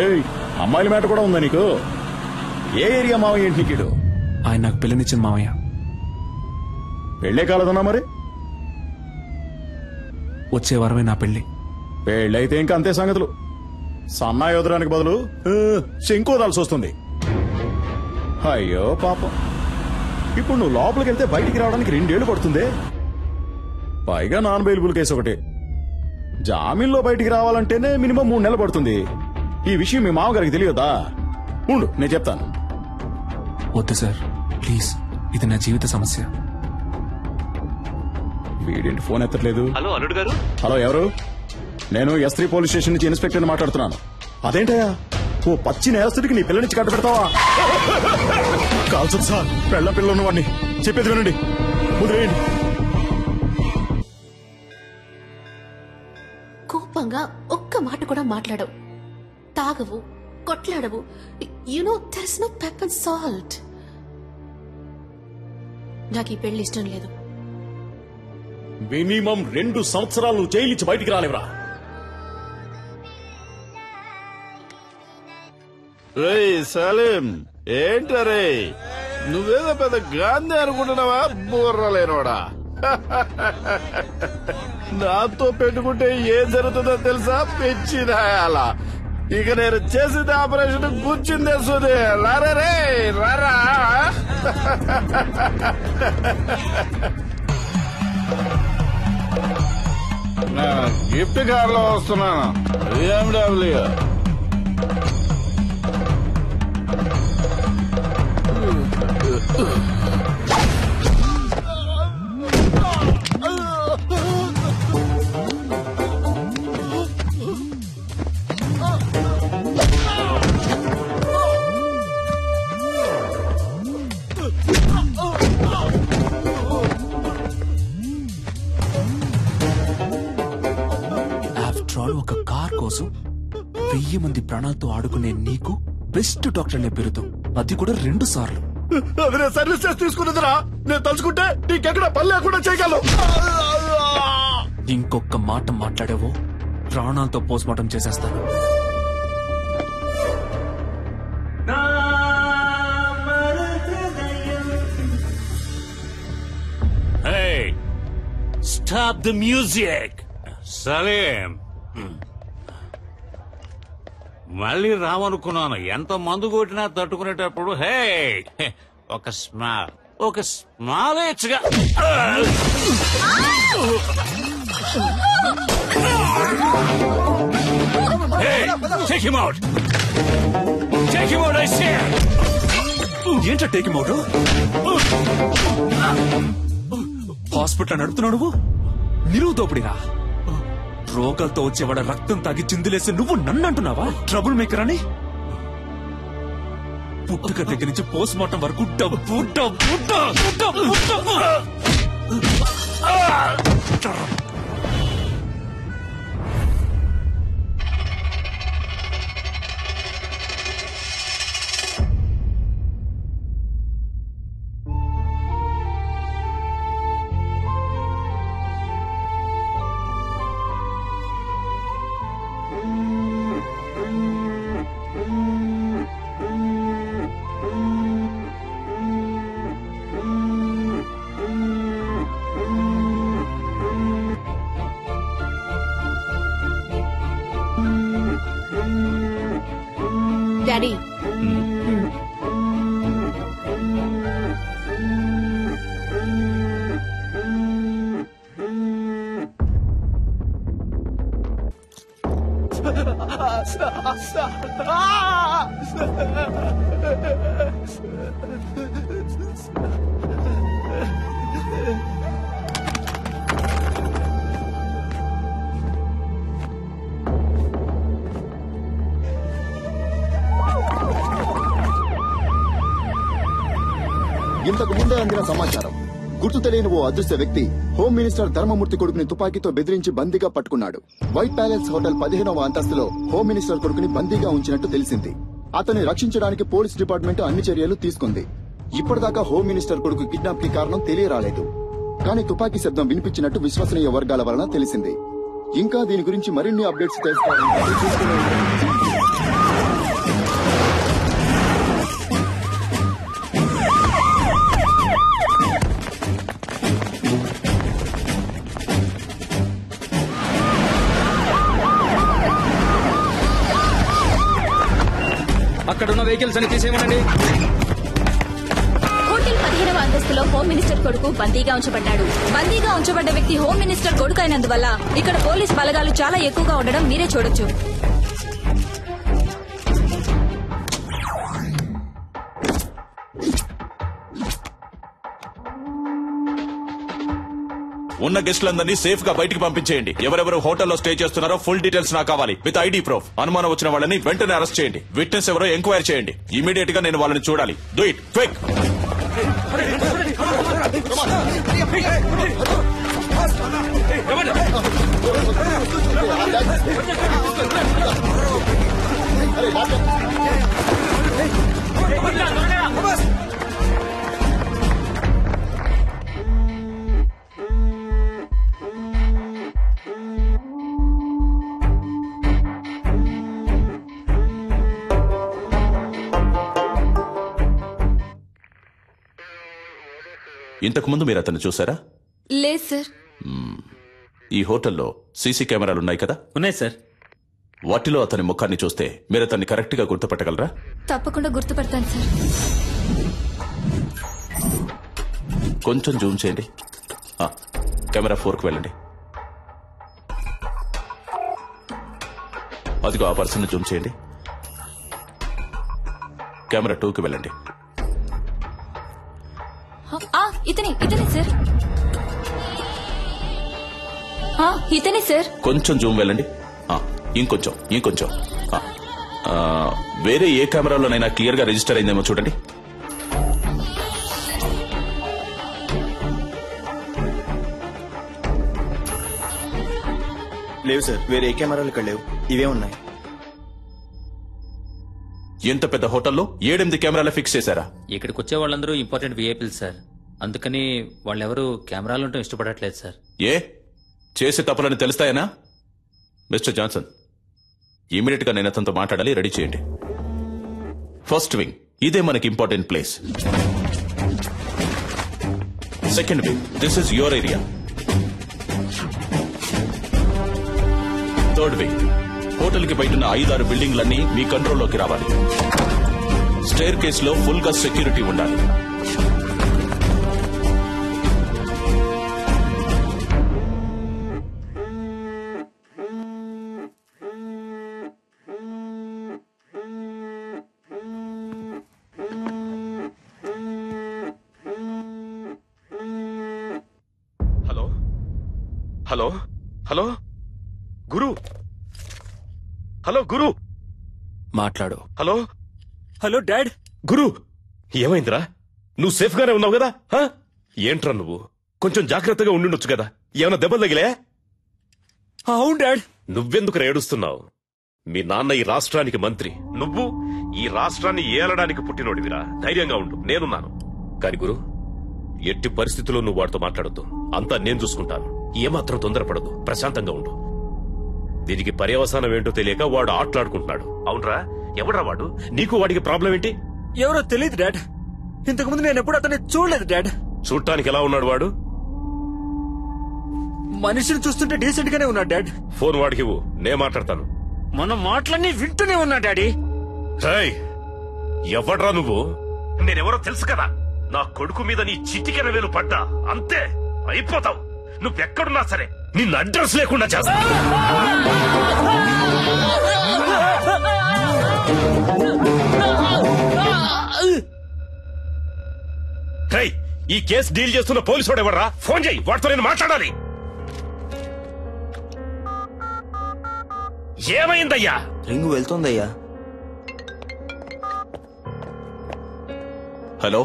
Speaker 12: ఏయ్, అమ్మాయిల మాట కూడా ఉందా నీకు? ఏ ఏరియా మావయ్య ఏంటి నీకు?
Speaker 3: ఆయన నాకు పిల్లనిచ్చింది మావయ్య.
Speaker 12: పెళ్లే కాలేదన్నా మరి?
Speaker 3: వచ్చే వారమే నా పెళ్లి.
Speaker 12: పెళ్ళైతే ఇంకా అంతే సంగతులు. సన్నాయి వదలడానికి బదులు శంకు వదాల్సి వస్తుంది. అయ్యో పాపం. ఇప్పుడు నువ్వు లోపలికి వెళ్తే బయటికి రావడానికి 2 ఏళ్లు పడుతుంది. పైగా నాన్ బెయిలబుల్ కేసు ఒకటి. జామీన్లో బయటికి రావాలంటేనే మినిమం 3 నెలలు పడుతుంది. ఈ విషయం మీ మామగారికి తెలియదా? ఉండు, నేను చెప్తాను.
Speaker 3: వద్దు సార్, ప్లీజ్. ఇది నా జీవిత సమస్య.
Speaker 12: వీడేంటి ఫోన్ ఎత్తట్లేదు?
Speaker 18: హలో అల్లుడు గారు.
Speaker 12: హలో, ఎవరు? నేను S3 పోలీస్ స్టేషన్ నుంచి ఇన్స్పెక్టర్ మాట్లాడుతున్నాను. అదేంటయ్యా, ఓ పచ్చి నేరస్తుడికి నీ పిల్లనిచ్చి కట్ట పెడతావా? కాల్చొద్దు సార్, పిల్లలు ఉన్నవాడిని. చెప్పేది వినండి, వదిలేయండి.
Speaker 6: కోపంగా ఒక్క మాట కూడా మాట్లాడవు, తాగవు, కొట్లాడవు. You know there is no pepper salt. నాకు ఈ పెళ్లి ఇష్టం లేదు.
Speaker 12: మినిమం 2 సంవత్సరాలు జైలు ఇచ్చి బయటికి రాలేవరా?
Speaker 10: సలీం, ఏంటరే నువ్వేదో పెద్ద గాంధీ అనుకుంటున్నావా? బుర్రలేనోడా. నాతో పెట్టుకుంటే ఏం జరుగుతుందో తెలుసా? పెంచినాయాల. ఇక నేను చేసిన ఆపరేషన్ కూర్చుందే సుదే. రారే రారా. గిఫ్ట్ కార్ లో వస్తున్నాను, BMW.
Speaker 3: ఒక కార్ కోసం 1000 మంది ప్రాణాలతో ఆడుకునే నీకు బెస్ట్ డాక్టర్ పేరుతో, అది కూడా 2 సార్లు.
Speaker 10: అది నేను సర్వీస్ చేసి తీసుకున్నదిరా. నేను తలుచుకుంటే నీకెక్కడ పని లేకుండా చేయగలను.
Speaker 3: ఇంకొక మాట మాట్లాడావో ప్రాణాలతో పోస్ట్మార్టం చేసేస్తాను.
Speaker 12: Stop the music.
Speaker 18: సలీం, మళ్ళీ రావనుకున్నాను. ఎంత మందు కొట్టినా తట్టుకునేటప్పుడు హే ఒక స్మైల్, ఒక స్మైల్ ఇచ్చగా.
Speaker 12: Take him out. Take him out, I say.
Speaker 3: ఏంటో టేక్ హిమ్ అవుట్? హాస్పిటల్ నడుపుతున్నావు నువ్వు? నిలువు దోపిడిరా. రోగాలతో వచ్చేవాడ రక్తం తాగి చిందులేసి నువ్వు నన్ను అంటున్నావా ట్రబుల్ మేకర్ అని? పుట్టుక దగ్గర నుంచి పోస్ట్ మార్టం వరకు డబ్బు డబ్బు డబ్బు డబ్బు.
Speaker 6: డాడీ
Speaker 4: ఇంతకు ముందే అందిన సమాచారం. గుర్తు తెలియని ఓ అదృశ్య వ్యక్తి హోమ్ మినిస్టర్ ధర్మమూర్తి కొడుకుని తుపాకీతో బెదిరించి బందీగా పట్టుకున్నాడు. వైట్ ప్యాలెస్ హోటల్ 15వ అంతస్తులో హోమ్ మినిస్టర్ కొడుకుని బందీగా ఉంచినట్టు తెలిసింది. అతన్ని రక్షించడానికి పోలీస్ డిపార్ట్మెంట్ అన్ని చర్యలు తీసుకుంది. ఇప్పటిదాకా హోమ్ మినిస్టర్ కొడుకు కిడ్నాప్ కి కారణం తెలియరాలేదు. కానీ తుపాకీ శబ్దం వినిపించినట్టు విశ్వసనీయ వర్గాల వలన తెలిసింది. ఇంకా దీని గురించి మరిన్ని అప్డేట్స్ తెలుసుకోవాలంటే
Speaker 15: అక్కడున్న వెహికల్స్ అని తీసేయమనండి.
Speaker 5: హోటల్ 15వ అంతస్తులో హోమ్ మినిస్టర్ కొడుకు బందీగా ఉంచబడ్డాడు. బందీగా ఉంచబడ్డ వ్యక్తి హోమ్ మినిస్టర్ కొడుకు అయినందువల్ల ఇక్కడ పోలీస్ బలగాలు చాలా ఎక్కువగా ఉండడం మీరే చూడొచ్చు.
Speaker 19: ఉన్న గెస్టులందరినీ సేఫ్ గా బయటికి పంపించేయండి. ఎవరెవరు హోటల్లో స్టే చేస్తున్నారో ఫుల్ డీటెయిల్స్ నాకు కావాలి విత్ ఐడి ప్రూఫ్. అనుమానం వచ్చిన వాళ్ళని వెంటనే అరెస్ట్ చేయండి. విట్నెస్ ఎవరో ఎంక్వైరీ చేయండి. ఇమీడియట్ గా నేను వాళ్ళని చూడాలి. Do it quick. ఇంతకు ముందు మీరు అతన్ని చూసారా?
Speaker 5: లేదు సార్.
Speaker 19: ఈ హోటల్లో సీసీ కెమెరాలున్నాయి కదా?
Speaker 16: ఉన్నాయి సార్.
Speaker 19: వాటిలో అతని ముఖాన్ని చూస్తే మీరు అతన్ని కరెక్ట్ గా గుర్తుపట్టగలరా?
Speaker 5: తప్పకుండా గుర్తుపడతాను సార్.
Speaker 19: కొంచెం జూమ్ చేయండి. కెమెరా 4కు వెళ్ళండి. అదిగో ఆ పర్సన్ జూమ్ చేయండి. కెమెరా 2కి వెళ్ళండి.
Speaker 5: ఇతనే సార్. ఇతనే సార్.
Speaker 19: కొంచెం జూమ్ వెళ్ళండి. ఇంకొంచెం వేరే ఏ కెమెరాలోనైనా క్లియర్ గా రిజిస్టర్ అయిందేమో చూడండి.
Speaker 14: లేవు సార్, వేరే ఏ కెమెరాలు ఇక్కడ లేవు. ఇవే ఉన్నాయి.
Speaker 19: ఎంత పెద్ద హోటల్లో 7-8 కెమెరాలు ఫిక్స్ చేశారా?
Speaker 16: ఇక్కడికి వచ్చే వాళ్ళందరూ ఇంపార్టెంట్ విఐపీలు సార్. అందుకని వాళ్ళెవరూ కెమెరాలు ఉండటం ఇష్టపడట్లేదు సార్.
Speaker 19: ఏ చేసే తప్పులని తెలుస్తాయనా? మిస్టర్ జాన్సన్, ఇమీడియట్ గా నేను అతనితో మాట్లాడాలి. రెడీ చేయండి. ఫస్ట్ వింగ్, ఇదే మనకి important place. Second wing, this is your area. Third wing, hotel కి బయట 5-6 బిల్డింగ్లన్నీ మీ కంట్రోల్లోకి రావాలి. స్టేర్ కేస్ లో ఫుల్ గా సెక్యూరిటీ ఉండాలి. హలో హలో హలో గురు, హలో గురు,
Speaker 3: మాట్లాడు.
Speaker 19: Hello
Speaker 20: hello dad.
Speaker 19: గురు, ఏమైందిరా? నువ్వు సేఫ్ గానే ఉన్నావు కదా? ఏంట్రా నువ్వు? కొంచెం జాగ్రత్తగా ఉండుండొచ్చు కదా. ఏమైనా దెబ్బలు తగిలే?
Speaker 20: అవును డాడ్.
Speaker 19: నువ్వెందుకు ఏడుస్తున్నావు? మీ నాన్న ఈ రాష్ట్రానికి మంత్రి, నువ్వు ఈ రాష్ట్రాన్ని ఏలడానికి పుట్టినోడివిరా. ధైర్యంగా ఉండు, నేనున్నాను. కాని గురు, ఎట్టి పరిస్థితుల్లో నువ్వు వాడితో మాట్లాడొద్దు. అంతా నేను చూసుకుంటాను. ఏమాత్రం తొందరపడదు, ప్రశాంతంగా ఉండు. దీనికి పర్యవసానం ఏంటో తెలియక వాడు ఆటలాడుకుంటున్నాడు. అవునరా? ఎవడ్రా వాడు? నీకు వాడికి ప్రాబ్లం ఏంటి?
Speaker 20: ఎవరో తెలియదు డాడ్. ఇంతకుముందు నేను ఎప్పుడు అతన్ని చూడలేదు డాడ్.
Speaker 19: చూడటానికి ఎలా ఉన్నాడు వాడు?
Speaker 20: మనిషిని చూస్తుంటే డీసెంట్ గానే ఉన్నాడు డాడ్.
Speaker 19: ఫోన్ వాడికి ఇవ్వు, నే మాట్లాడతాను.
Speaker 20: మన మాటలన్నీ వింటూనే ఉన్నా డాడీ.
Speaker 19: ఎవడ్రా నువ్వు? నేనెవరో తెలుసు కదా. నా కొడుకు మీద నీ చిటికెన వేలు పడ్డా అంతే, అయిపోతావు. నువ్వెక్కడున్నా సరే నిన్ను అడ్రస్ లేకుండా చేస్తా. ఈ కేసు డీల్ చేస్తున్న పోలీసు వాడు ఎవర్రా? ఫోన్ చేయి, వాడితో నేను మాట్లాడాలి. ఏమైందయ్యా?
Speaker 20: రింగు వెళ్తుందయ్యా.
Speaker 19: హలో,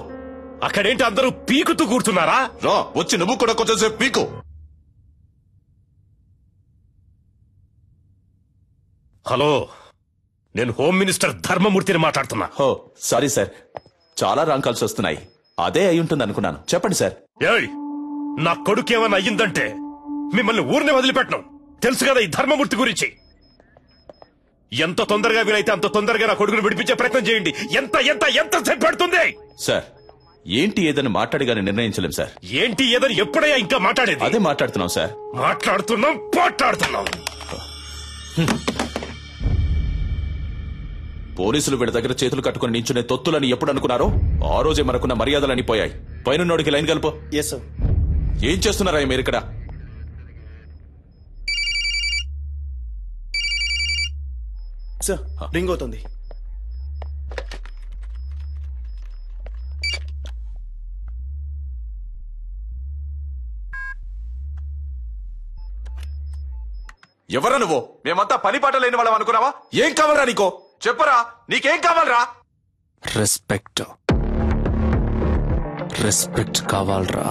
Speaker 19: అక్కడేంటి అందరూ పీకుతూ కూర్చున్నారా?
Speaker 21: రా వచ్చి నువ్వు కూడా కొంచెంసేపు పీకు.
Speaker 19: హలో, నేను హోమ్ మినిస్టర్ ధర్మమూర్తిని మాట్లాడుతున్నా.
Speaker 21: హో సారీ సార్, చాలా రాంగ్ కాల్స్ వస్తున్నాయి. అదే అయి ఉంటుంది అనుకున్నాను. చెప్పండి సార్.
Speaker 19: ఏయ్, నా కొడుకు ఏమన్నా అయ్యిందంటే మిమ్మల్ని ఊరినే వదిలిపెట్టను. తెలుసు కదా ఈ ధర్మమూర్తి గురించి. ఎంత తొందరగా వీలైతే అంత తొందరగా నా కొడుకును విడిపించే ప్రయత్నం చేయండి. ఎంత ఎంత ఎంత సేపు పడుతుంది?
Speaker 21: సార్ ఏంటి ఏదని మాట్లాడిగానే నిర్ణయించలేం సార్.
Speaker 19: ఏంటి ఏదని ఎప్పుడయ్యా ఇంకా మాట్లాడేది?
Speaker 21: అదే మాట్లాడుతున్నాం సార్.
Speaker 19: మాట్లాడుతున్నాం.
Speaker 21: పోలీసులు వీడి దగ్గర చేతులు కట్టుకుని నించునే తొత్తులని ఎప్పుడు అనుకున్నారో ఆ రోజే మనకున్న మర్యాదలని పోయాయి. పైనున్నోడికి లైన్ కలుపు. ఏం చేస్తున్నారా మీరు ఇక్కడ?
Speaker 14: సార్ రింగ్ అవుతుంది.
Speaker 21: ఎవరా నువ్వు? మేమంతా పని పాట లేని వాళ్ళం అనుకున్నావా? ఏం కావాలరా నీకో? చెప్పరా, నీకేం కావాలరా?
Speaker 3: రెస్పెక్ట్ కావాలరా.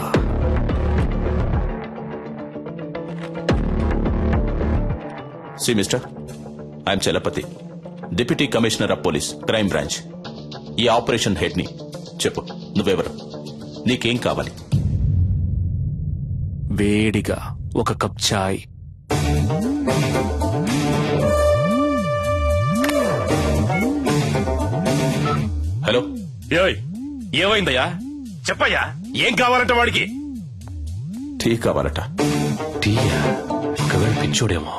Speaker 21: See mister, I'm Chalapathi, deputy commissioner of police, crime branch. ఈ ఆపరేషన్ హెడ్ ని. చెప్పు, నువ్వెవరు? నీకేం కావాలి?
Speaker 3: వేడిగా ఒక కప్ చాయ్.
Speaker 21: హలో,
Speaker 19: ఏమైందయ్యా? చెప్పయ్యా, ఏం కావాలంట వాడికి?
Speaker 21: టీ కావాలట.
Speaker 3: టీయా? ఒకవేళ పిచ్చోడేమో.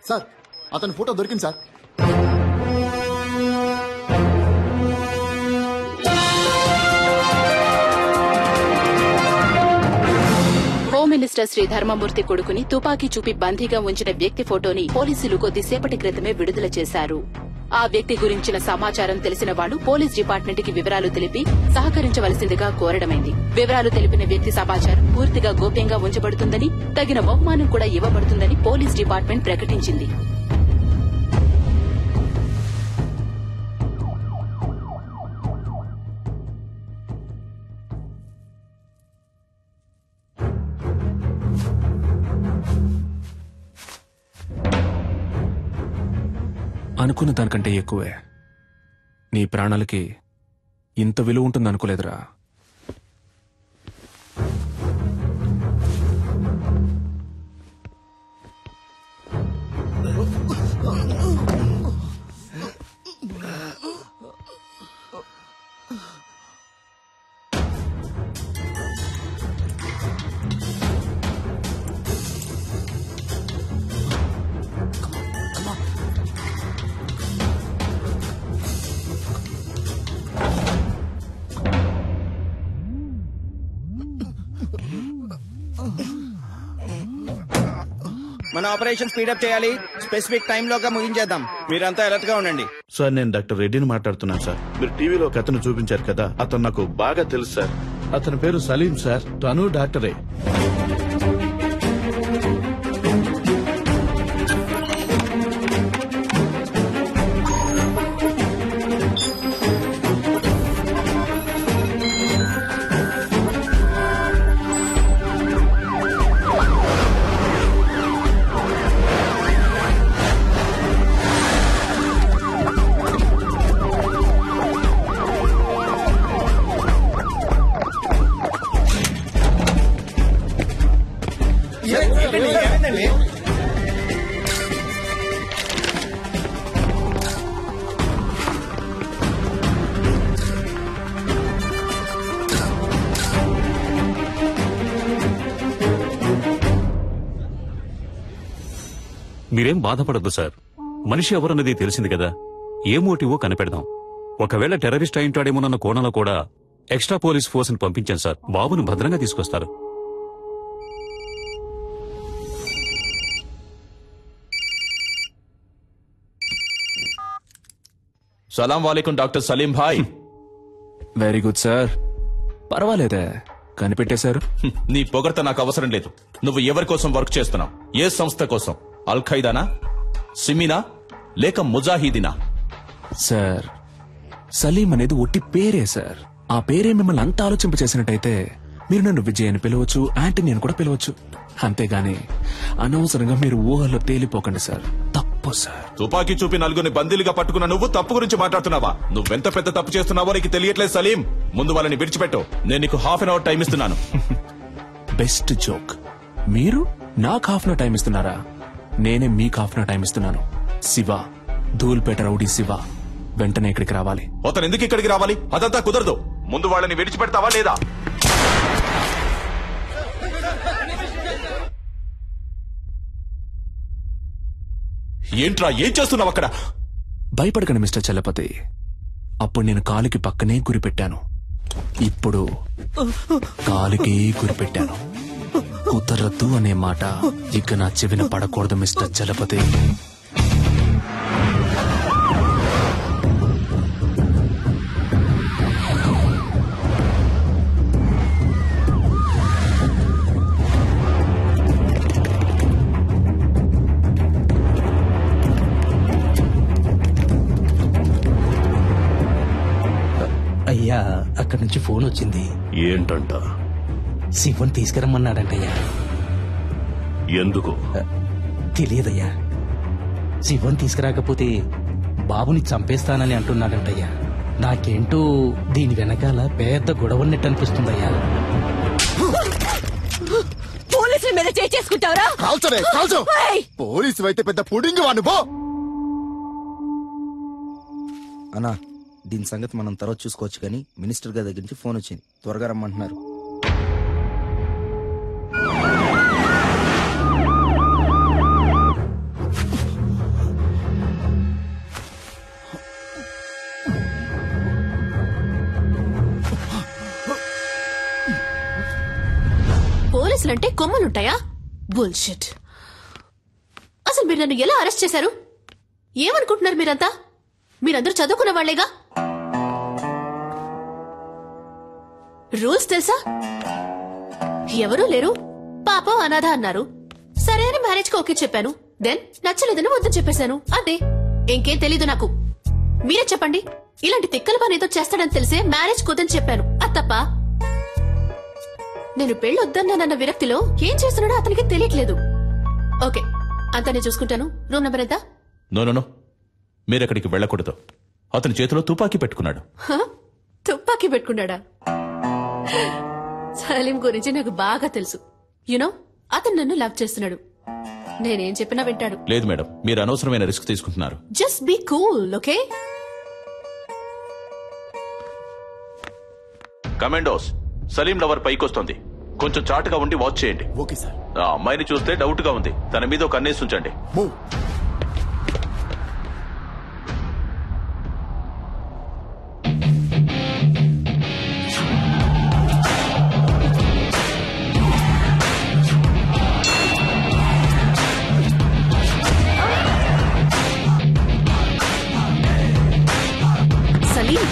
Speaker 4: సార్, అతని ఫోటో దొరికింది సార్.
Speaker 9: హోమ్ మినిస్టర్ శ్రీ ధర్మమూర్తి కొడుకుని తుపాకీ చూపి బందీగా ఉంచిన వ్యక్తి ఫోటోని పోలీసులు కొద్దిసేపటి క్రితమే విడుదల చేశారు. ఆ వ్యక్తి గురించిన సమాచారం తెలిసిన వాళ్లు పోలీస్ డిపార్ట్మెంట్ కి వివరాలు తెలిపి సహకరించవలసిందిగా కోరడమైంది. వివరాలు తెలిపిన వ్యక్తి సమాచారం పూర్తిగా గోప్యంగా ఉంచబడుతుందని, తగిన బహుమానం కూడా ఇవ్వబడుతుందని పోలీస్ డిపార్ట్మెంట్ ప్రకటించింది.
Speaker 3: అనుకున్న దానికంటే ఎక్కువే. నీ ప్రాణాలకి ఇంత విలువ ఉంటుందనుకోలేదురా.
Speaker 14: మన ఆపరేషన్ స్పీడప్ చేయాలి. స్పెసిఫిక్ టైం లోగా ముగించేద్దాం. మీరంతా అలర్ట్ గా ఉండండి.
Speaker 10: సార్ నేను డాక్టర్ రెడ్డిని మాట్లాడుతున్నాను సార్. మీరు టీవీలో ఒక అతను చూపించారు కదా, అతను నాకు బాగా తెలుసు సార్. అతని పేరు సలీం సార్. తను డాక్టరే.
Speaker 12: మీరేం బాధపడద్దు సార్. మనిషి ఎవరన్నది తెలిసింది కదా. ఏ మోటివో కనిపెడదాం. ఒకవేళ టెర్రరిస్ట్ అయింటాడేమోనన్న కోణంలో కూడా ఎక్స్ట్రా పోలీస్ ఫోర్స్ ని పంపించాను సార్. బాబును భద్రంగా తీసుకొస్తారు.
Speaker 21: సలాం వాలేకుం డాక్టర్ సలీం భాయ్.
Speaker 3: Very good sir. పర్వాలేదే, కనిపెట్టేశారు.
Speaker 21: నీ పొగడ్త నాకు అవసరం లేదు. నువ్వు ఎవరి కోసం వర్క్ చేస్తున్నావు? ఏ సంస్థ కోసం? అల్ ఖైదానా, సిమీనా, లేక ముజాహిదీనా?
Speaker 3: సార్, సలీం అనేది ఒట్టి పేరే సార్. ఆ పేరే మిమ్మల్ని అంత ఆలోచింపచేసినట్టయితే మీరు నన్ను విజయ్ అని పిలవచ్చు, యాంటనీ అని కూడా పిలవచ్చు. అంతేగాని అనవసరంగా మీరు ఊహల్లో తేలిపోకండి సార్. తప్పు సార్.
Speaker 21: తుపాకీ చూపి నలుగురిని బందీలుగా పట్టుకున్న నువ్వు తప్పు గురించి మాట్లాడుతున్నావా? నువ్వెంత పెద్ద తప్పు చేస్తున్నావో నీకు తెలియట్లేదు సలీం. ముందు వాళ్ళని విడిచిపెట్టు. నేను నీకు ½ అన్ అవర్ టైం ఇస్తున్నాను.
Speaker 3: Best joke. మీరు నాకు ½ అన్ అవర్ టైం ఇస్తున్నారా? నేనే మీకు ½ అన్ అవర్ టైం ఇస్తున్నాను. శివ, ధూల్పేట రౌడీ శివ వెంటనే ఇక్కడికి రావాలి.
Speaker 21: అతను ఎందుకు ఇక్కడికి రావాలి? అదంతా కుదరదు. ముందు వాళ్ళని విడిచిపెడతావా లేదా? ఏంట్రా, ఏం చేస్తున్నావు అక్కడ?
Speaker 3: భయపడకండి మిస్టర్ చలపతి. అప్పుడు నేను కాలికి పక్కనే గురిపెట్టాను. ఇప్పుడు కాలికి గురిపెట్టాను. కుదరద్దు అనే మాట ఇక నా చెవిన పడకూడదు మిస్టర్ చలపతి.
Speaker 16: అయ్యా, అక్కడి నుంచి ఫోన్ వచ్చింది.
Speaker 21: ఏంటంట?
Speaker 16: శివన్ తీసుకురమ్మన్నాడంటయ్యా.
Speaker 21: ఎందుకు
Speaker 16: తెలియదయ్యా. శివన్ తీసుకురాకపోతే బాబుని చంపేస్తానని అంటున్నాడంటయ్యా. నాకేంటో దీని వెనకాల పెద్ద గొడవన్నట్టు అనిపిస్తుందయ్యా.
Speaker 13: పోలీసుల మీద చేసుకుంటావరా?
Speaker 4: పోలీసు అయితే పెద్ద పుడింగి వాడు.
Speaker 16: అన్నా, దీని సంగతి మనం తర్వాత చూసుకోవచ్చు, కానీ మినిస్టర్ గారి దగ్గర నుంచి ఫోన్ వచ్చింది. త్వరగా రమ్మంటున్నారు.
Speaker 6: పోలీసులంటే కొమ్మలుంటాయా? బుల్షిట్. అసలు మీరు నన్ను ఎలా అరెస్ట్ చేశారు? ఏమనుకుంటున్నారు మీరంతా? మీరందరూ చదువుకున్న వాళ్లేగా. రూల్స్ తెలుసా? ఎవరూ లేరు, పాపం అనాథ అన్నారు. సరే అని మ్యారేజ్ కి ఓకే చెప్పాను. దెన్ నచ్చలేదని వద్దని చెప్పేశాను. అదే, ఇంకేం తెలీదు నాకు. మీరే చెప్పండి. ఇలాంటి తిక్కల పని ఏదో చేస్తాడని తెలిసే మ్యారేజ్ కుదని చెప్పాను. అది తప్ప? నేను పెళ్ళొద్దన్నానన్న విరక్తిలో ఏం చేస్తున్నాడో అతనికి తెలియట్లేదు. ఓకే, అంతా నేను చూసుకుంటాను. రూమ్ నెంబర్ ఎంత?
Speaker 21: నో, మీరెక్కడికి వెళ్ళకూడదు. అతని చేతిలో తుపాకీ పెట్టుకున్నాడు.
Speaker 6: తుపాకీ పెట్టుకున్నాడా? సలీం గురించి నాకు బాగా తెలుసు. యునో, అతను నన్ను లవ్ చేస్తున్నాడు. నేనేం చెప్పినా వింటాడు.
Speaker 21: లేదు మేడం, మీరు అనవసరమైన రిస్క్ తీసుకుంటున్నారు.
Speaker 6: Just be cool, okay?
Speaker 21: Commandos, Saleem lover పైకొస్తోంది. కొంచెం చాటుగా ఉండి వాచ్ చేయండి.
Speaker 4: Okay sir.
Speaker 21: ఆ అమ్మాయిని చూస్తే డౌట్ గా ఉంది. తన మీద ఒక కన్నేసి ఉంచండి.
Speaker 6: సలీం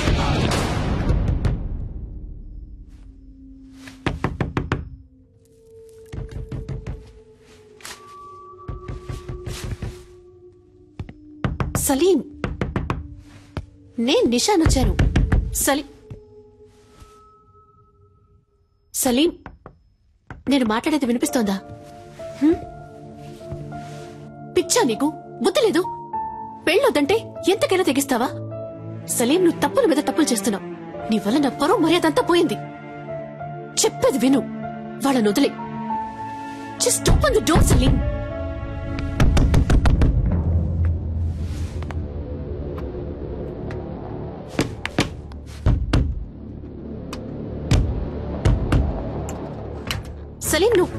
Speaker 6: సలీం నేను నిషాన్ వచ్చాను. సలీం నేను మాట్లాడేది వినిపిస్తోందా? పిచ్చా నీకు? బుద్ధి లేదు? పెళ్ళొద్దంటే ఎంతకైనా తెగిస్తావా? సలీం నువ్వు తప్పుల మీద తప్పులు చేస్తున్నావు. నీ వల్ల నా పరువు మర్యాదంతా పోయింది. చెప్పేది విను, వాళ్ళని వదిలే. Just open the door Salim. Salim నువ్వు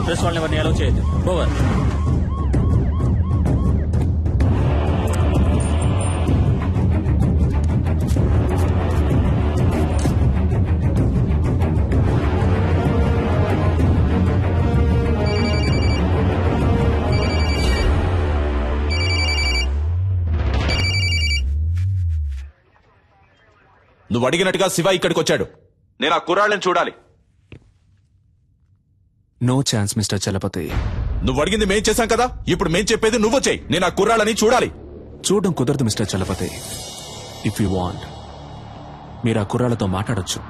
Speaker 15: ప్రెస్ వాళ్ళని ఎవరిని అలౌ చేయొద్దు. ఓవర్.
Speaker 21: నువ్వు అడిగినట్టుగా శివ ఇక్కడికి వచ్చాడు. నేను ఆ కుర్రాళ్ళని చూడాలి.
Speaker 3: No chance mister Chalapathi.
Speaker 21: నువ్వు అడిగింది మేం చేశాం కదా, ఇప్పుడు మేం చెప్పేది నువ్వు చేయి. నేను ఆ కుర్రాళ్ళని చూడాలి.
Speaker 3: చూడడం కుదరదు mister Chalapathi. If you want మీరు ఆ కుర్రాళ్ళతో మాట్లాడొచ్చు.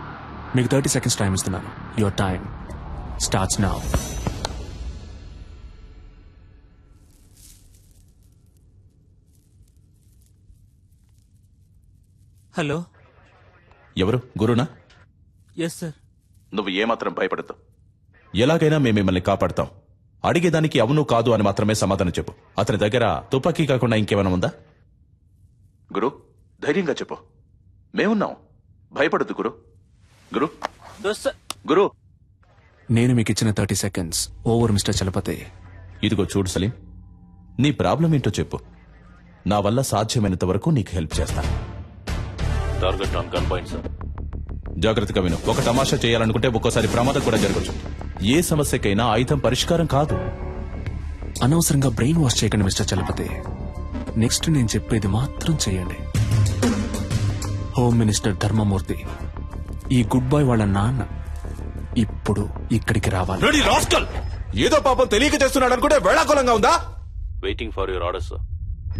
Speaker 3: మీకు 30 seconds టైం ఇస్తున్నాను. Your time starts now.
Speaker 15: Hello,
Speaker 21: ఎవరు? గురునా?
Speaker 15: Yes sir.
Speaker 21: నువ్వు ఏమాత్రం భయపడద్దు. ఎలాగైనా మేము మిమ్మల్ని కాపాడతాం. అడిగేదానికి అవును కాదు అని మాత్రమే సమాధానం చెప్పు. అతని దగ్గర తుపాకీ కాకుండా ఇంకేమైనా ఉందా? గురు, ధైర్యంగా చెప్పు. మేమున్నాం, భయపడద్దు గురు. గురు గురు
Speaker 3: నేను మీకు ఇచ్చిన 30 seconds ఓవర్ మిస్టర్ చలపతి.
Speaker 21: ఇదిగో చూడు సలీం, నీ ప్రాబ్లం ఏంటో చెప్పు. నా వల్ల సాధ్యమైనంత వరకు నీకు హెల్ప్ చేస్తాను. Target on gun point sir. జాగ్రత్తగా విను. ఒక తమాషా చేయాలనుకుంటే ఒక్కోసారి ప్రమాదం కూడా జరగచ్చు. ఏ సమస్యకైనా ఆయుధం పరిష్కారం కాదు.
Speaker 3: అనవసరంగా బ్రెయిన్ వాష్ చేయకండి మిస్టర్ చలపతి. నెక్స్ట్ నేను చెప్పేది మాత్రం చేయండి. హోమ్ మినిస్టర్ ధర్మమూర్తి, ఈ గుడ్ బాయ్ వాళ్ళ నాన్న ఇప్పుడు ఇక్కడికి రావాలి.
Speaker 21: ఏదో పాపం తెలియక చేస్తున్నాడు అనుకుంటే వేళాకులంగా ఉందా? Waiting for your orders.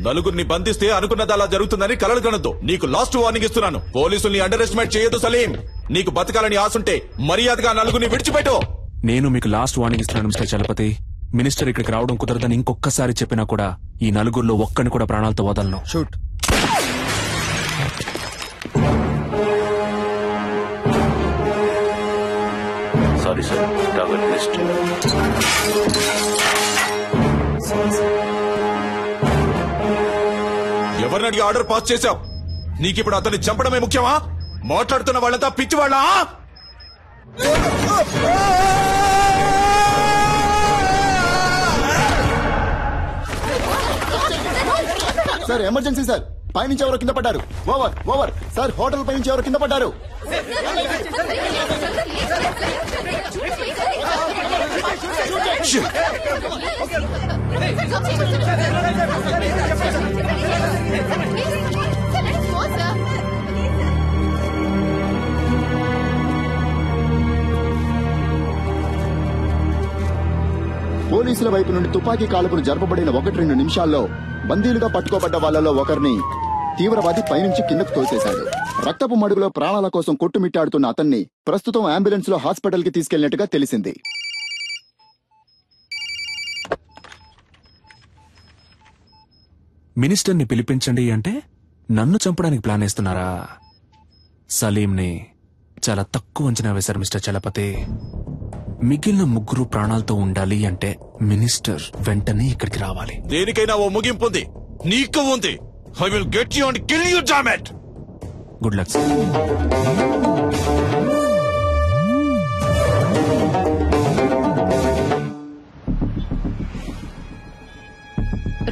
Speaker 21: నలుగురిని బంధిస్తే అనుకున్నది అలా జరుగుతుందని కలలు కనొద్దు. నీకు లాస్ట్ వార్నింగ్ ఇస్తున్నాను. పోలీసుల్ని అండర్ ఎస్టిమేట్ చేయొద్దు సలీం. నీకు బతకాలని ఆశుంటే మర్యాదగా నలుగురిని విడిచిపెట్టు.
Speaker 3: నేను మీకు లాస్ట్ వార్నింగ్ ఇస్తున్నాను మిస్టర్ చలపతి. మినిస్టర్ ఇక్కడికి రావడం కుదరదని ఇంకొకసారి చెప్పినా కూడా ఈ నలుగురిలో ఒక్కని కూడా ప్రాణాలతో వదలను.
Speaker 4: Shoot.
Speaker 21: Sorry sir, target missed. ఎవరిని అడిగి ఆర్డర్ పాస్ చేశావు? నీకిప్పుడు అతన్ని చంపడమే ముఖ్యమా? మాట్లాడుతున్న వాళ్ళంతా పిచ్చివాళ్ళా?
Speaker 4: Sir emergency sir. పైనుంచి ఎవరో కింద పడ్డారు. Over over sir. హోటల్ పైనుంచి ఎవరో కింద పడ్డారు. పోలీసుల వైపు నుండి తుపాకీ కాల్పులు జరపబడిన 1-2 నిమిషాల్లో బందీలుగా పట్టుకోబడ్డ వాళ్లలో ఒకరిని తీవ్రవాది పైనుంచి కిందకు తోసేశాడు. రక్తపు మడుగులో ప్రాణాల కోసం కొట్టుమిట్టాడుతున్న అతన్ని ప్రస్తుతం అంబులెన్స్ లో హాస్పిటల్ కి తీసుకెళ్లినట్టుగా తెలిసింది.
Speaker 3: మినిస్టర్ని పిలిపించండి అంటే నన్ను చంపడానికి ప్లాన్ వేస్తున్నారా? సలీంని చాలా తక్కువ అంచనా వేశారు మిస్టర్ చలపతి. మిగిలిన 3 ప్రాణాలతో ఉండాలి అంటే మినిస్టర్ వెంటనే ఇక్కడికి రావాలి.
Speaker 21: దేనికైనా ఓ ముగింపు ఉంది. నీకు ఉంది. I will get you and kill you, damn it!
Speaker 3: Good luck sir.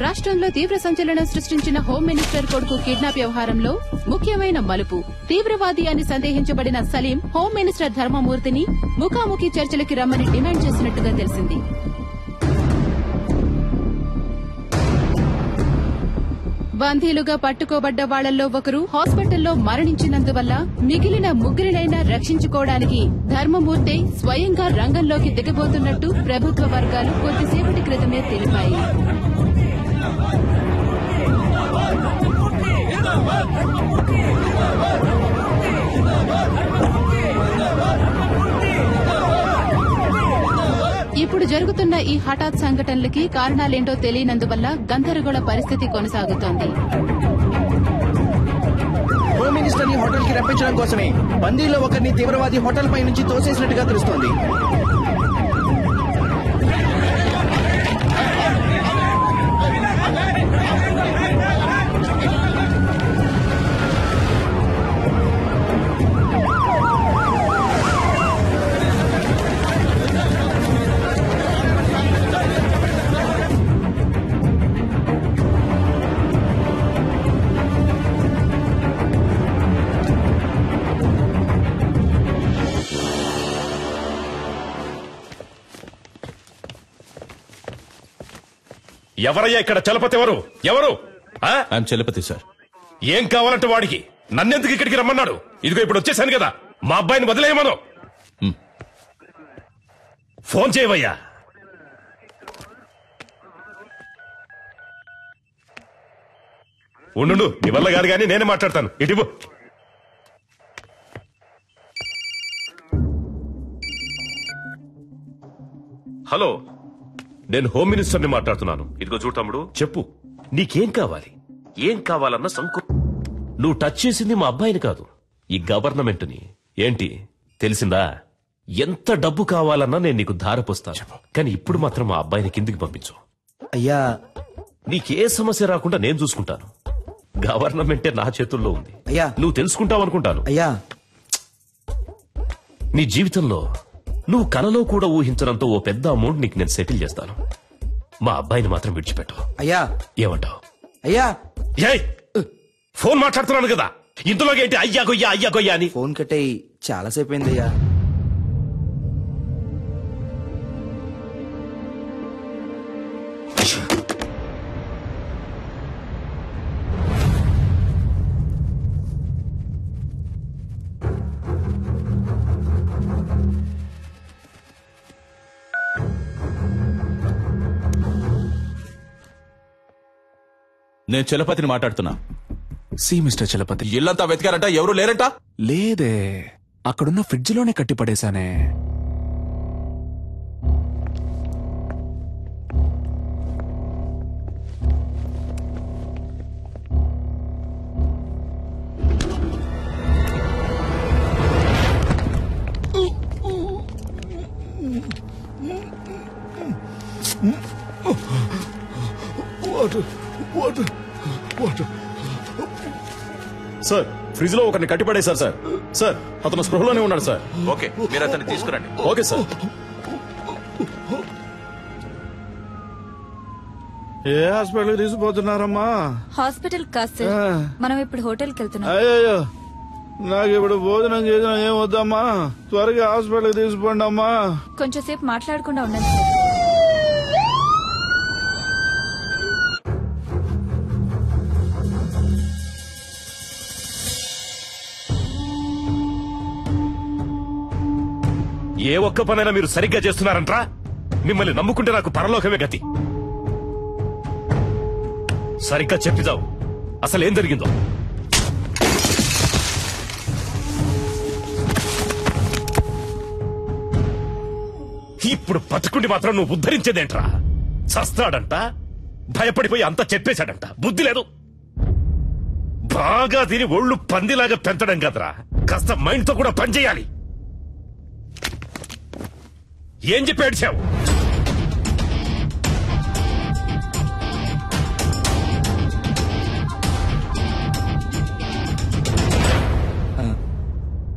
Speaker 9: రాష్ట్రంలో తీవ్ర సంచలనం సృష్టించిన హోం మినిస్టర్ కొడుకు కిడ్నాప్ వ్యవహారంలో ముఖ్యమైన మలుపు. తీవ్రవాది అని సందేహించబడిన సలీం హోం మినిస్టర్ ధర్మమూర్తిని ముఖాముఖి చర్చలకి రమ్మని డిమాండ్ చేసినట్టుగా తెలిసింది. బందీలుగా పట్టుకోబడ్డ వాళ్లలో ఒకరు హాస్పిటల్లో మరణించినందువల్ల మిగిలిన ముగ్గురినైనా రక్షించుకోవడానికి ధర్మమూర్తి స్వయంగా రంగంలోకి దిగబోతున్నట్టు ప్రభుత్వ వర్గాలు కొద్దిసేపటి క్రితమే తెలిపాయి. ఇప్పుడు జరుగుతున్న ఈ హఠాత్ సంఘటనలకి కారణాలేంటో తెలియనందువల్ల గందరగోళ పరిస్థితి కొనసాగుతోంది.
Speaker 20: హోమ్ మినిస్టర్ ని హోటల్ కి రప్పించడం కోసమే బందీల్లో ఒకరిని తీవ్రవాది హోటల్ పై నుంచి తోసేసినట్టుగా తెలుస్తోంది.
Speaker 19: ఎవరయ్యా ఇక్కడ చలపతి? ఎవరు ఎవరు?
Speaker 21: I'm Chalapathi sir.
Speaker 19: ఏం కావాలంటే వాడికి? నన్నెందుకు ఇక్కడికి రమ్మన్నాడు? ఇదిగో ఇప్పుడు వచ్చేసాను కదా, మా అబ్బాయిని వదిలేయమను. ఫోన్ చేయవయ్యా. ఉండు, నీ వల్ల కాదు కానీ నేనే మాట్లాడతాను. ఇటు హలో, నేను హోమ్ మినిస్టర్ని మాట్లాడుతున్నాను. ఇదిగో చూడు తమ్ముడు, చెప్పు నీకేం కావాలి? ఏం కావాలన్న సంకు. నువ్వు టచ్ చేసింది మా అబ్బాయిని కాదు, ఈ గవర్నమెంట్ని. ఏంటి తెలిసిందా? ఎంత డబ్బు కావాలన్నా నేను నీకు ధారపోస్తాను, కానీ ఇప్పుడు మాత్రం మా అబ్బాయిని కిందికి పంపించు.
Speaker 20: అయ్యా,
Speaker 19: నీకే సమస్య రాకుండా నేను చూసుకుంటాను. గవర్నమెంటే నా చేతుల్లో ఉంది.
Speaker 20: అయ్యా,
Speaker 19: నువ్వు తెలుసుకుంటావు అనుకుంటాను.
Speaker 20: అయ్యా,
Speaker 19: నీ జీవితంలో నువ్వు కలలో కూడా ఊహించడంతో ఓ పెద్ద అమౌంట్ నీకు నేను సెటిల్ చేస్తాను. మా అబ్బాయిని మాత్రం విడిచిపెట్టు.
Speaker 20: అయ్యా,
Speaker 19: ఏమంటావు?
Speaker 20: అయ్యా,
Speaker 19: ఫోన్ మాట్లాడుతున్నాను కదా, ఇందులోకి ఏంటి అయ్యా గొయ్యా అయ్యా గొయ్యా అని?
Speaker 20: ఫోన్ కట్టయి చాలాసేపు అయిందయ్యా.
Speaker 21: నేను చలపతిని మాట్లాడుతున్నా.
Speaker 3: See mister Chalapathi.
Speaker 21: ఇల్లంతా వెతికారంట, ఎవరు లేరంట?
Speaker 3: లేదే, అక్కడున్న ఫ్రిడ్జ్ లోనే కట్టి పడేశానే.
Speaker 21: సార్, ఫ్రిడ్జ్ లో ఒకరిని కట్టిపడేశారు సార్. సార్, అతను స్పృహలోనే ఉన్నాడు సార్. ఓకే, మీరు అతన్ని తీసుకురండి. Okay sir.
Speaker 10: ఏ హాస్పిటల్ తీసుకుపోతున్నారమ్మా?
Speaker 5: హాస్పిటల్ కాదు సార్, మనం ఇప్పుడు హోటల్కి వెళ్తున్నాం.
Speaker 10: అయ్యో, నాకు ఇప్పుడు భోజనం చేసిన ఏం వద్దమ్మా, త్వరగా హాస్పిటల్ తీసుకోండి అమ్మా.
Speaker 5: కొంచెం సేపు మాట్లాడకుండా ఉండండి సార్.
Speaker 19: ఏ ఒక్క పనైనా మీరు సరిగ్గా చేస్తున్నారంట్రా? మిమ్మల్ని నమ్ముకుంటే నాకు పరలోకమే గతి. సరిగ్గా చెప్పిదావు, అసలేం జరిగిందో. ఇప్పుడు పట్టుకుండి మాత్రం నువ్వు ఉద్ధరించేదేంట్రా? చస్తాడంట, భయపడిపోయి అంతా చెప్పేశాడంట. బుద్ధి లేదు. బాగా తిని ఒళ్ళు పందిలాగా పెంచడం కదరా, కాస్త మైండ్ తో కూడా పనిచేయాలి. ఏం చెప్పి ఏడ్చావు?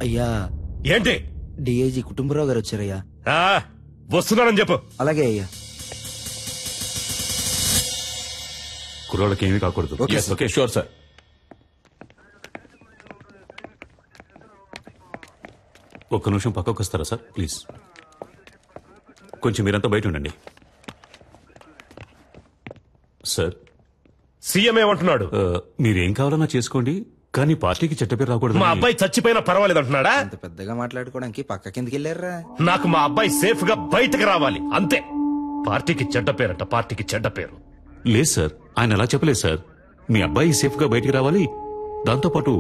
Speaker 1: అయ్యా
Speaker 21: ఏంటి?
Speaker 1: డిఐజీ కుటుంబరావు గారు వచ్చారయ్యా.
Speaker 21: వస్తున్నానని చెప్పు.
Speaker 1: అలాగే అయ్యా.
Speaker 12: కుర్రాళ్ళకి ఏమీ కాకూడదు.
Speaker 21: Okay sure sir.
Speaker 12: ఒక్క నిమిషం పక్కకు వస్తారా సార్ ప్లీజ్? కొంచెం మీరంతా బయట ఉండండి. సార్
Speaker 21: సీఎం ఏమంటున్నాడు?
Speaker 12: మీరేం కావాలన్నా చేసుకోండి, కానీ పార్టీకి చెడ్డ పేరు రాకూడదు.
Speaker 21: మా అబ్బాయి చచ్చిపోయినా పర్వాలేదు అంటున్నాడా?
Speaker 1: అంత పెద్దగా మాట్లాడుకోవడానికి పక్క కిందకి వెళ్ళారా?
Speaker 21: నాకు మా అబ్బాయి సేఫ్ గా బయటకు రావాలి అంతే. పార్టీకి చెడ్డ పేరంట, పార్టీకి చెడ్డ పేరు.
Speaker 12: లేదు సార్, ఆయన అలా చెప్పలేదు సార్. మీ అబ్బాయి సేఫ్ గా బయటికి రావాలి, దాంతో పాటు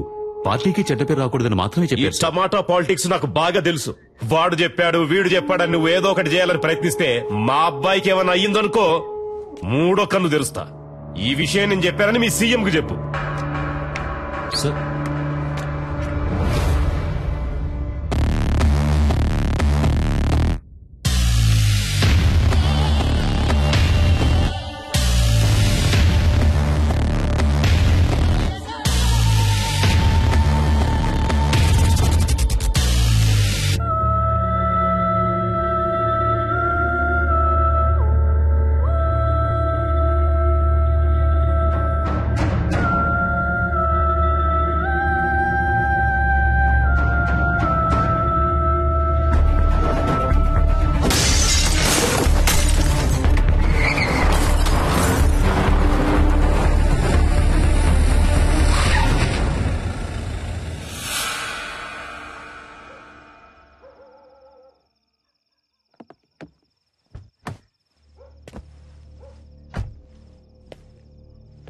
Speaker 12: పార్టీకి చెడ్డ పేరు రాకూడదని మాత్రమే
Speaker 21: ఈ
Speaker 12: చెప్పారు.
Speaker 21: టమాటా పాలిటిక్స్ నాకు బాగా తెలుసు. వాడు చెప్పాడు వీడు చెప్పాడని నువ్వు ఏదో ఒకటి చేయాలని ప్రయత్నిస్తే మా అబ్బాయికి ఏమైనా అయ్యిందనుకో మూడో కన్ను తెరుస్తా. ఈ విషయం నేను చెప్పానని మీ సీఎం కు చెప్పు.
Speaker 12: సార్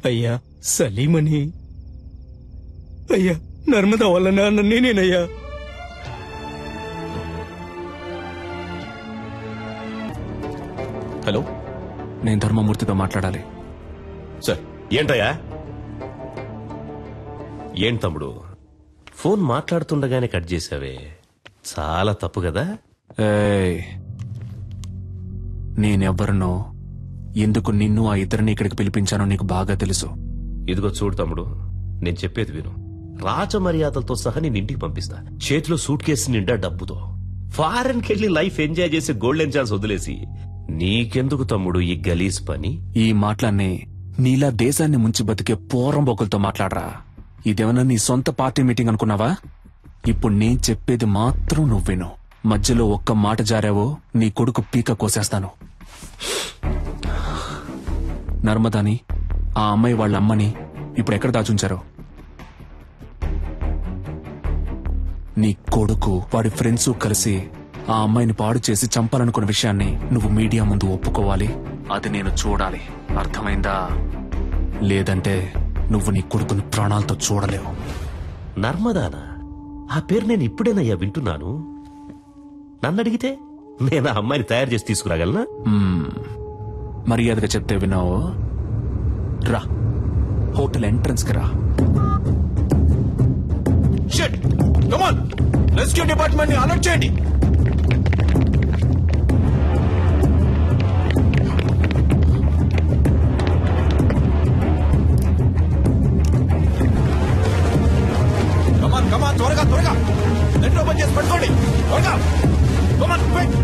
Speaker 20: అయ్యా సలీమని, అయ్యా నర్మదా వాళ్ళ నాన్న నేనేనయ్యా.
Speaker 21: హలో,
Speaker 3: నేను ధర్మమూర్తితో మాట్లాడాలి.
Speaker 21: సార్. ఏంటయ్యా?
Speaker 19: ఏం తమ్ముడు, ఫోన్ మాట్లాడుతుండగానే కట్ చేసావే, చాలా తప్పు కదా?
Speaker 3: నేనెవ్వరినో, ఎందుకు నిన్ను ఆ ఇద్దరిని ఇక్కడికి పిలిపించానో నీకు బాగా తెలుసు.
Speaker 19: ఇదిగో చూడు తమ్ముడు, నేను చెప్పేది విను. రాజమర్యాదలతో సహా నేను ఇంటికి పంపిస్తా, చేతిలో సూట్ కేసు నిండా డబ్బుతో. ఫారెన్ కెళ్లి లైఫ్ ఎంజాయ్ చేసి గోల్డెన్ ఛాన్స్ వదిలేసి నీకెందుకు తమ్ముడు ఈ గలీజ్ పని?
Speaker 3: ఈ మాటలన్నీ నీలా దేశాన్ని ముంచి బతికే పోరంబొక్కులతో మాట్లాడరా. ఇదేమన్నా నీ సొంత పార్టీ మీటింగ్ అనుకున్నావా? ఇప్పుడు నేను చెప్పేది మాత్రం నువ్వు విను. మధ్యలో ఒక్క మాట జారావో నీ కొడుకు పీక కోసేస్తాను. నర్మదాని, ఆ అమ్మాయి వాళ్ళ అమ్మని ఇప్పుడు ఎక్కడ దాచుంచారో? నీ కొడుకు వాడి ఫ్రెండ్స్ కలిసి ఆ అమ్మాయిని పాడు చేసి చంపాలనుకున్న విషయాన్ని నువ్వు మీడియా ముందు ఒప్పుకోవాలి. అది నేను చూడాలి, అర్థమైందా? లేదంటే నువ్వు నీ కొడుకుని ప్రాణాలతో చూడలేవు.
Speaker 19: నర్మదానా? ఆ పేరు నేను ఇప్పుడేనయ్యా వింటున్నాను. నన్ను అడిగితే నేను ఆ అమ్మాయిని తయారు చేసి తీసుకురాగలనా?
Speaker 3: మర్యాదగా చెప్తే విన్నావు. రా, హోటల్ ఎంట్రన్స్ కి రా.
Speaker 21: రెస్క్యూ డిపార్ట్మెంట్ ని అలర్ట్ చేయండి. కమాన్ త్వరగా త్వరగా నెట్ ఓపెన్ చేసి పట్టుకోండి త్వరగా. Come on quick.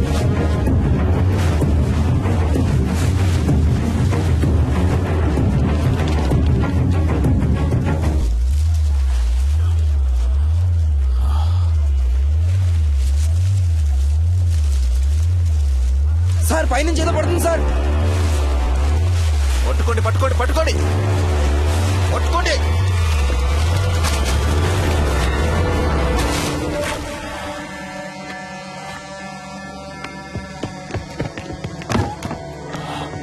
Speaker 20: సార్ పైనుంచి ఏదో పడుతుంది సార్.
Speaker 21: పట్టుకోండి పట్టుకోండి పట్టుకోండి పట్టుకోండి.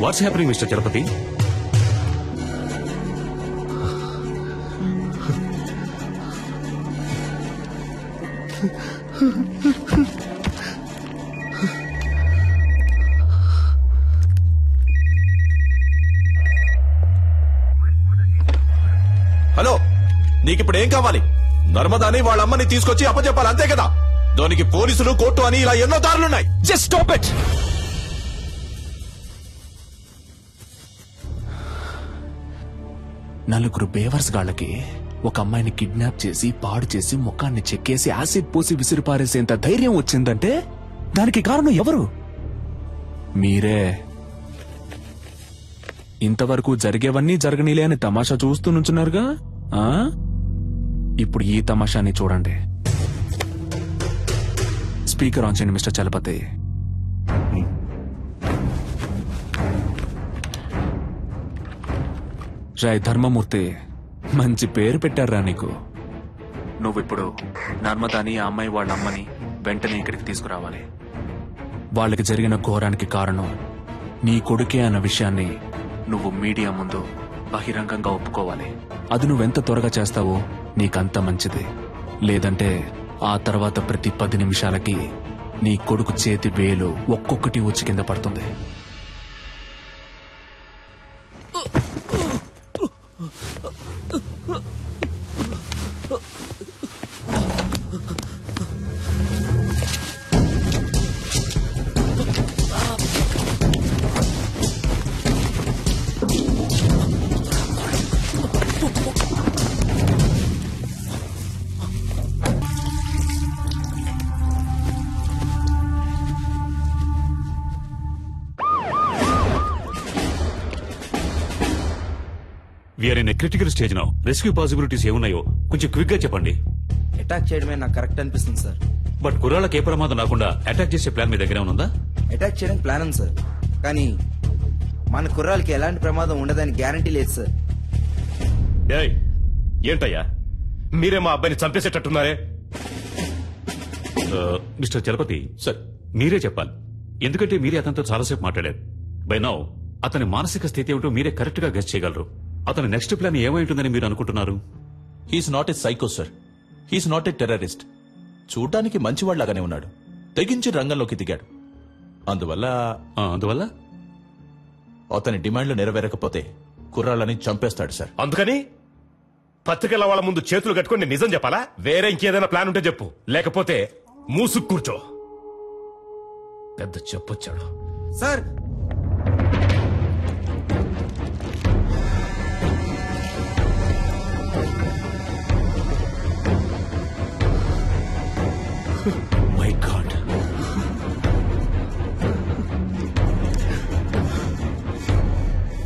Speaker 12: What's happening mister Chalapathi?
Speaker 21: Hello, నీకిప్పుడు ఏం కావాలి? నర్మదాని వాళ్ళ అమ్మని తీసుకొచ్చి అప్పచెప్పాలి, అంతే కదా? దానికి పోలీసులు, కోర్టు అని ఇలా ఎన్నో దారులున్నాయి. Just stop it.
Speaker 3: నలుగురు బేవర్స్ గాళ్ళకి ఒక అమ్మాయిని కిడ్నాప్ చేసి పాడు చేసి ముఖాన్ని చెక్కేసి యాసిడ్ పోసి విసిరిపారేసేంత ధైర్యం వచ్చిందంటే దానికి కారణం ఎవరు? మీరే. ఇంతవరకు జరిగేవన్నీ జరగనీలే అని తమాషా చూస్తూ నుంచున్నారుగా. ఇప్పుడు ఈ తమాషాని చూడండి. స్పీకర్ ఆన్ చేయండి మిస్టర్ చలపతి. రాయ్ ధర్మమూర్తి, మంచి పేరు పెట్టారా నీకు. నువ్విప్పుడు నర్మదాని ఆ అమ్మాయి వాళ్ళ అమ్మని వెంటనే ఇక్కడికి తీసుకురావాలి. వాళ్ళకి జరిగిన ఘోరానికి కారణం నీ కొడుకే అన్న విషయాన్ని నువ్వు మీడియా ముందు బహిరంగంగా ఒప్పుకోవాలి. అది నువ్వెంత త్వరగా చేస్తావో నీకంత మంచిది. లేదంటే ఆ తర్వాత ప్రతి 10 నిమిషాలకి నీ కొడుకు చేతి వేలు ఒక్కొక్కటి వచ్చి కింద పడుతుంది.
Speaker 12: We're in critical stage now. Rescue possibilities ఏమున్నాయో కొంచెం క్విక్ గా చెప్పండి.
Speaker 1: అటాక్ చేయడమే నాకు కరెక్ట్ అనిపిస్తుంది సార్.
Speaker 12: బట్ కుర్రాళ్ళకి ఏ ప్రమాదం రాకుండా అటాక్ చేసే ప్లాన్ మీ దగ్గర ఉందా?
Speaker 1: అటాక్ చేయడానికి ప్లాన్ ఉంది సార్, కానీ మన కుర్రాళ్ళకి ఎలాంటి ప్రమాదం ఉండదని గ్యారంటీ లేదు సార్.
Speaker 19: ఏంటయ్యా మీరే మా అబ్బాయిని చంపేసేటట్టున్నారే?
Speaker 12: మిస్టర్ చలపతి సార్, మీరే చెప్పాలి. ఎందుకంటే మీరే అతనితో చాలాసేపు మాట్లాడారు. బై నౌ అతని మానసిక స్థితి ఏమిటో మీరే కరెక్ట్ గా గెస్ చేయగలరు. అతని నెక్స్ట్ ప్లాన్ ఏమై ఉంటుందని మీరు అనుకుంటున్నారు?
Speaker 21: He's not a psycho sir, he's not a terrorist. చూడ్డానికి మంచివాళ్లాగానే ఉన్నాడు, తెగించి రంగంలోకి దిగాడు. అందువల్ల అతని డిమాండ్లు నెరవేరకపోతే కుర్రాళ్ళని చంపేస్తాడు సార్.
Speaker 19: అందుకని పత్రికల వాళ్ళ ముందు చేతులు కట్టుకుని నిజం చెప్పాలా? వేరే ఇంకేదైనా ప్లాన్ ఉంటే చెప్పు, లేకపోతే మూసుకు కూర్చో. పెద్ద చెప్పొచ్చాడు
Speaker 1: సార్.
Speaker 12: మై గాడ్,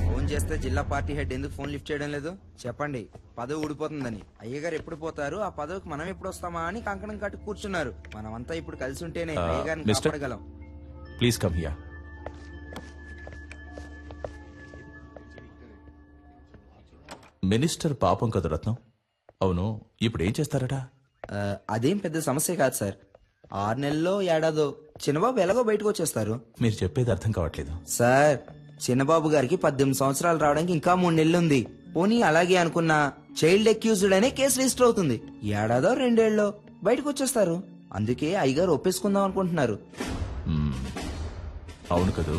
Speaker 1: ఫోన్ చేస్తే జిల్లా పార్టీ హెడ్ ఎందుకు ఫోన్ లిఫ్ట్ చేయడం లేదు చెప్పండి. పదవి ఊడిపోతుందని. అయ్యగారు ఎప్పుడు పోతారు, ఆ పదవికి మనం ఎప్పుడు వస్తామా అని కంకణం కట్టి కూర్చున్నారు. మనమంతా ఇప్పుడు కలిసి ఉంటేనే అయ్యగారిని కాపాడగలం.
Speaker 21: Please come here. మినిస్టర్ పాపం కదా రత్నం. అవును, ఇప్పుడు ఏం చేస్తారట?
Speaker 1: అదేం పెద్ద సమస్య కాదు సార్. 6 నెలల్లో ఏడాదో చిన్నబాబు ఎలాగో బయటకు వచ్చేస్తారు.
Speaker 21: మీరు చెప్పేది అర్థం కావట్లేదు
Speaker 1: సార్. చిన్నబాబు గారికి 18 సంవత్సరాలు రావడానికి ఇంకా 3 నెలలు ఉంది. పోనీ అలాగే అనుకున్నా చైల్డ్ అక్యూజ్డ్ అనే కేసు రిజిస్టర్ అవుతుంది. ఏడాదో 2 ఏళ్ళలో బయటకు వచ్చేస్తారు. అందుకే అయ్యగారు ఒప్పేసుకుందాం అనుకుంటున్నారు.
Speaker 21: అవును కదూ.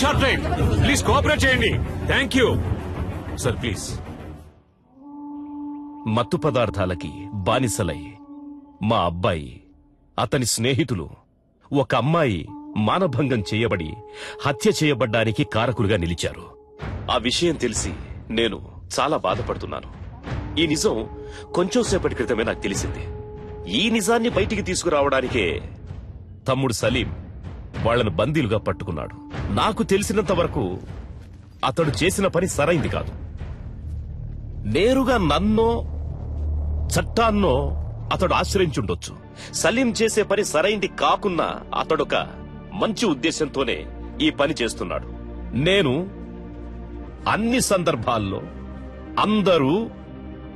Speaker 12: షార్ట్ టైం, ప్లీజ్ కోఆపరేట్ చేయండి. Thank you sir. ప్లీజ్.
Speaker 19: మత్తు పదార్థాలకి బానిసలై మా అబ్బాయి, అతని స్నేహితులు, ఒక అమ్మాయి మానభంగం చేయబడి హత్య చేయబడ్డానికి కారకులుగా నిలిచారు. ఆ విషయం తెలిసి నేను చాలా బాధపడుతున్నాను. ఈ నిజం కొంచెం సేపటి క్రితమే నాకు తెలిసింది. ఈ నిజాన్ని బయటికి తీసుకురావడానికే తమ్ముడు సలీం వాళ్లను బందీలుగా పట్టుకున్నాడు. నాకు తెలిసినంత వరకు అతడు చేసిన పని సరైంది కాదు. నేరుగా నన్నో చట్టాన్నో అతడు ఆశ్రయించుండొచ్చు. సలీం చేసే పని సరైంది కాకున్నా అతడొక మంచి ఉద్దేశంతోనే ఈ పని చేస్తున్నాడు. నేను అన్ని సందర్భాల్లో అందరూ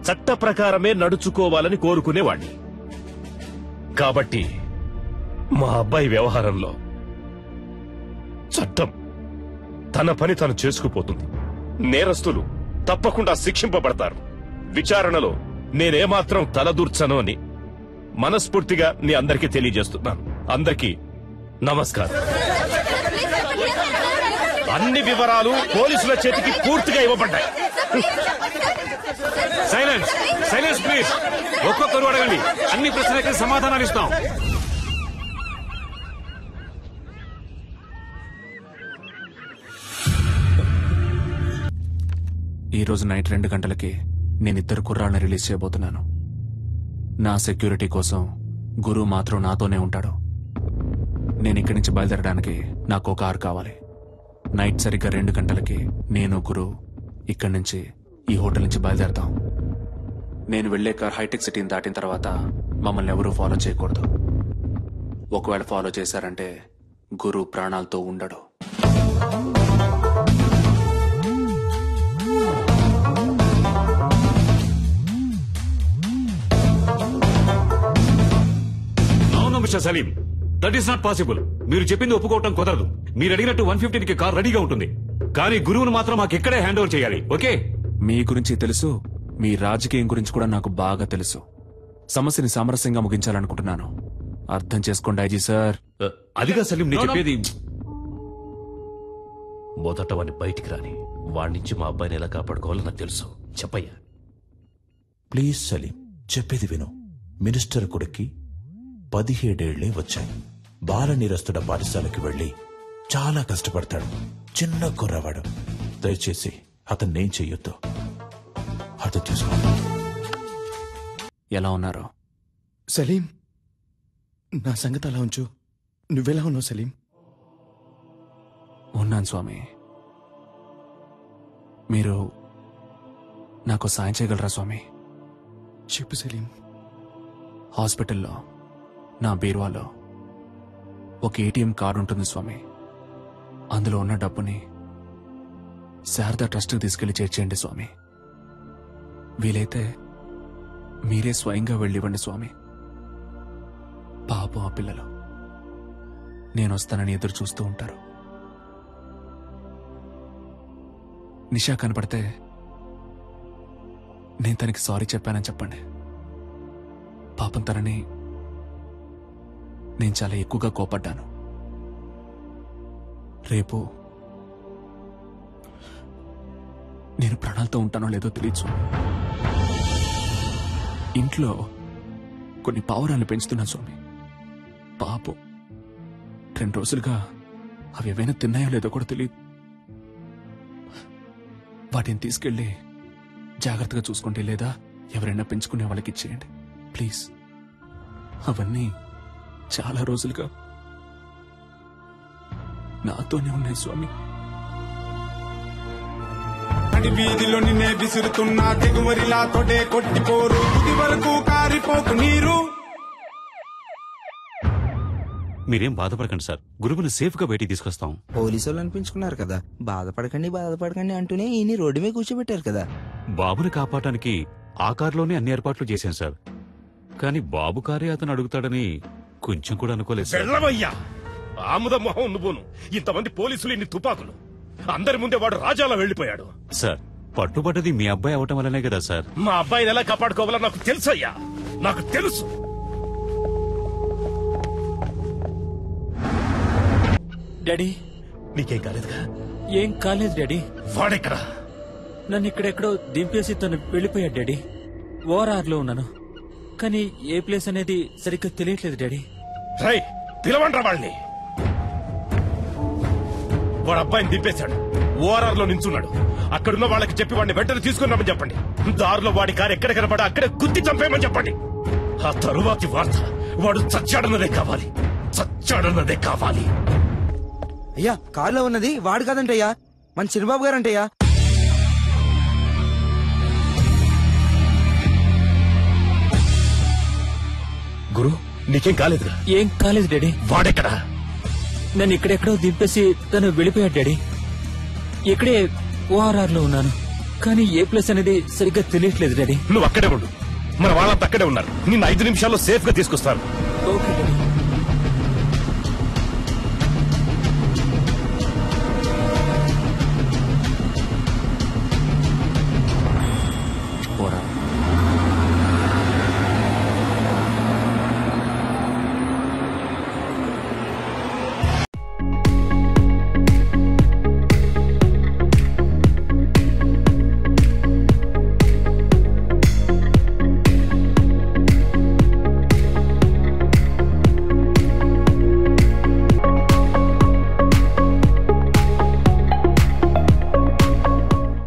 Speaker 19: చట్ట ప్రకారమే నడుచుకోవాలని కోరుకునేవాణ్ణి. కాబట్టి మా అబ్బాయి వ్యవహారంలో చట్టం తన పని తను చేసుకుపోతుంది. నేరస్తులు తప్పకుండా శిక్షింపబడతారు. విచారణలో నేనేమాత్రం తలదూర్చను అని మనస్ఫూర్తిగా నీ అందరికీ తెలియజేస్తున్నాను. అందరికీ నమస్కారం. అన్ని వివరాలు పోలీసుల చేతికి పూర్తిగా ఇవ్వబడ్డాయి.
Speaker 18: Silence silence please. ఒక్కొక్కరు అడగండి, అన్ని ప్రశ్నలకి సమాధానాలు ఇస్తాం.
Speaker 3: ఈ రోజు నైట్ 2 గంటలకి నేను 2 కుర్రాళ్ళని రిలీజ్ చేయబోతున్నాను. నా సెక్యూరిటీ కోసం గురు మాత్రం నాతోనే ఉంటాడు. నేను ఇక్కడి నుంచి బయలుదేరడానికి నాకు ఒక కారు కావాలి. నైట్ సరిగ్గా 2 గంటలకి నేను గురు ఇక్కడి నుంచి ఈ హోటల్ నుంచి బయలుదేరతాం. నేను వెళ్లే కార్ హైటెక్ సిటీని దాటిన తర్వాత మమ్మల్ని ఎవరూ ఫాలో చేయకూడదు. ఒకవేళ ఫాలో చేశారంటే గురు ప్రాణాలతో ఉండడు.
Speaker 18: Mister Salim, that is not possible. మీరు చెప్పింది ఒప్పుకోవటం కుదరదు. మీరు అడిగినట్టు 115కి కార్ రెడీగా ఉంటుంది, కానీ గురువును మాత్రం మాకు ఇక్కడే హ్యాండ్ ఓవర్ చేయాలి. ఓకే?
Speaker 3: మీ గురించి తెలుసు, మీ రాజకీయం గురించి కూడా నాకు బాగా తెలుసు. సమస్యని సామరస్యంగా ముగించాలనుకుంటున్నాను. అర్థం చేసుకోండి ఐజీ సార్.
Speaker 18: అదిగా సలీం నేను చెప్పేది.
Speaker 19: మొదట వాడిని బయటికి రాని, వాడి నుంచి మా అబ్బాయిని ఎలా కాపాడుకోవాలో నాకు తెలుసు. చెప్పయ్యా.
Speaker 21: ప్లీజ్ సలీం, చెప్పేది విను. మినిస్టర్ కొడుక్కి 17 ఏళ్లే వచ్చాయి. బాల నిరస్తుడ పాఠశాలకి వెళ్లి చాలా కష్టపడతాడు. చిన్న కుర్రవాడు. దయచేసి అతన్నేం చెయ్యొద్దు. అర్థం చేసుకో.
Speaker 3: ఎలా ఉన్నారు
Speaker 20: సలీం? నా సంగతి అలా ఉంచు. నువ్వెలా ఉన్నావు సలీం?
Speaker 3: ఉన్నాను స్వామి. మీరు నాకు సాయం చేయగలరా స్వామి?
Speaker 20: చెప్పు సలీం.
Speaker 3: హాస్పిటల్లో నా బీరువాలో ఒక ఏటీఎం కార్డు ఉంటుంది స్వామి. అందులో ఉన్న డబ్బుని శారదా ట్రస్ట్కి తీసుకెళ్లి చేర్చేయండి స్వామి. వీలైతే మీరే స్వయంగా వెళ్ళివ్వండి స్వామి. పాపం ఆ పిల్లలు నేను వస్తానని ఎదురు చూస్తూ ఉంటారు. నిషా కనపడితే నేను తనకి సారీ చెప్పానని చెప్పండి. పాపం తనని నేను చాలా ఎక్కువగా కోపడ్డాను. రేపు నేను ప్రాణాలతో ఉంటానో లేదో తెలియచ్చు. ఇంట్లో కొన్ని పావురాన్ని పెంచుతున్నాను స్వామి. పాపం 2 రోజులుగా అవి ఏవైనా తిన్నాయో లేదో కూడా తెలియదు. వాటిని తీసుకెళ్లి జాగ్రత్తగా చూసుకోండి, లేదా ఎవరైనా పెంచుకునే వాళ్ళకి ఇచ్చేయండి ప్లీజ్. అవన్నీ చాలా రోజులుగా నాతోనే ఉన్నాయి స్వామి.
Speaker 2: వీధిలో నిన్నే విసురుతున్నా తెగువరిలా తోటే కొట్టిపోరు. ఇది వరకు కారిపోకు నీరు.
Speaker 18: మీరేం బాధపడకండి సార్, గురువుని సేఫ్ గా బయటికి తీసుకొస్తాం.
Speaker 1: పోలీసు వాళ్ళు అనిపించుకున్నారు కదా, బాధపడకండి అంటూనే ఈయన రోడ్డు మీద కూర్చోబెట్టారు కదా.
Speaker 18: బాబుని కాపాడటానికి ఆ కారులోనే అన్ని ఏర్పాట్లు చేశాను సార్. కానీ బాబు కారే అతను అడుగుతాడని కొంచెం కూడా అనుకోలేదు సార్.
Speaker 19: వెళ్ళవయ్యా ఆముద మొహం నువ్వును. ఇంతమంది పోలీసులు, ఇన్ని తుపాకులు, అందరి ముందే వాడు రాజాలా వెళ్లిపోయాడు.
Speaker 18: సార్, పట్టుబడ్డది మీ అబ్బాయి అవటం వల్లనే కదా సార్.
Speaker 19: మా అబ్బాయిని ఎలా కాపాడుకోవాలో నాకు తెలుసయ్యా, నాకు తెలుసు.
Speaker 22: డాడీ,
Speaker 19: నీకేం కాలేదుగా?
Speaker 22: ఏం కాలేదు డాడీ.
Speaker 19: వాడెక్కడా?
Speaker 22: నన్ను ఇక్కడెక్కడో దింపేసి తను వెళ్ళిపోయాడు డాడీ. ఓఆర్ఆర్లో ఉన్నాను, కానీ ఏ ప్లేస్ అనేది సరిగ్గా తెలియట్లేదు డాడీ.
Speaker 19: రై, పిలవండ్రా వాళ్ళని. వాడు అబ్బాయిని దింపేశాడు, ఓఆర్ఆర్ లో నించున్నాడు. అక్కడున్న వాళ్ళకి చెప్పి వాడిని వెంటనే తీసుకున్నామని చెప్పండి. దారిలో వాడి కారు ఎక్కడ కనపడా అక్కడే గుద్ది చంపేయమని చెప్పండి. ఆ తరువాతి వార్త వాడు చచ్చాడన్నదే కావాలి, చచ్చాడన్నదే కావాలి.
Speaker 1: అయ్యా, కారులో ఉన్నది వాడు కాదంటయ్యా, మన చిన్నబాబు గారంటయ్యా.
Speaker 19: గురు, నీకేం కాలేదు?
Speaker 22: ఏం కాలేదు డాడీ.
Speaker 19: వాడెక్కడా?
Speaker 22: నన్ను ఇక్కడెక్కడో దింపేసి తను వెళ్ళిపోయాడు డాడీ. ఇక్కడే ఓఆర్ఆర్ లో ఉన్నాను, కానీ ఏ ప్లేస్ అనేది సరిగ్గా తెలియట్లేదు డాడీ.
Speaker 19: నువ్వు అక్కడే ఉండు, మన వాళ్ళంతా అక్కడే ఉన్నారు. నిన్ను 5 నిమిషాల్లో సేఫ్ గా తీసుకొస్తాను.
Speaker 22: Okay daddy.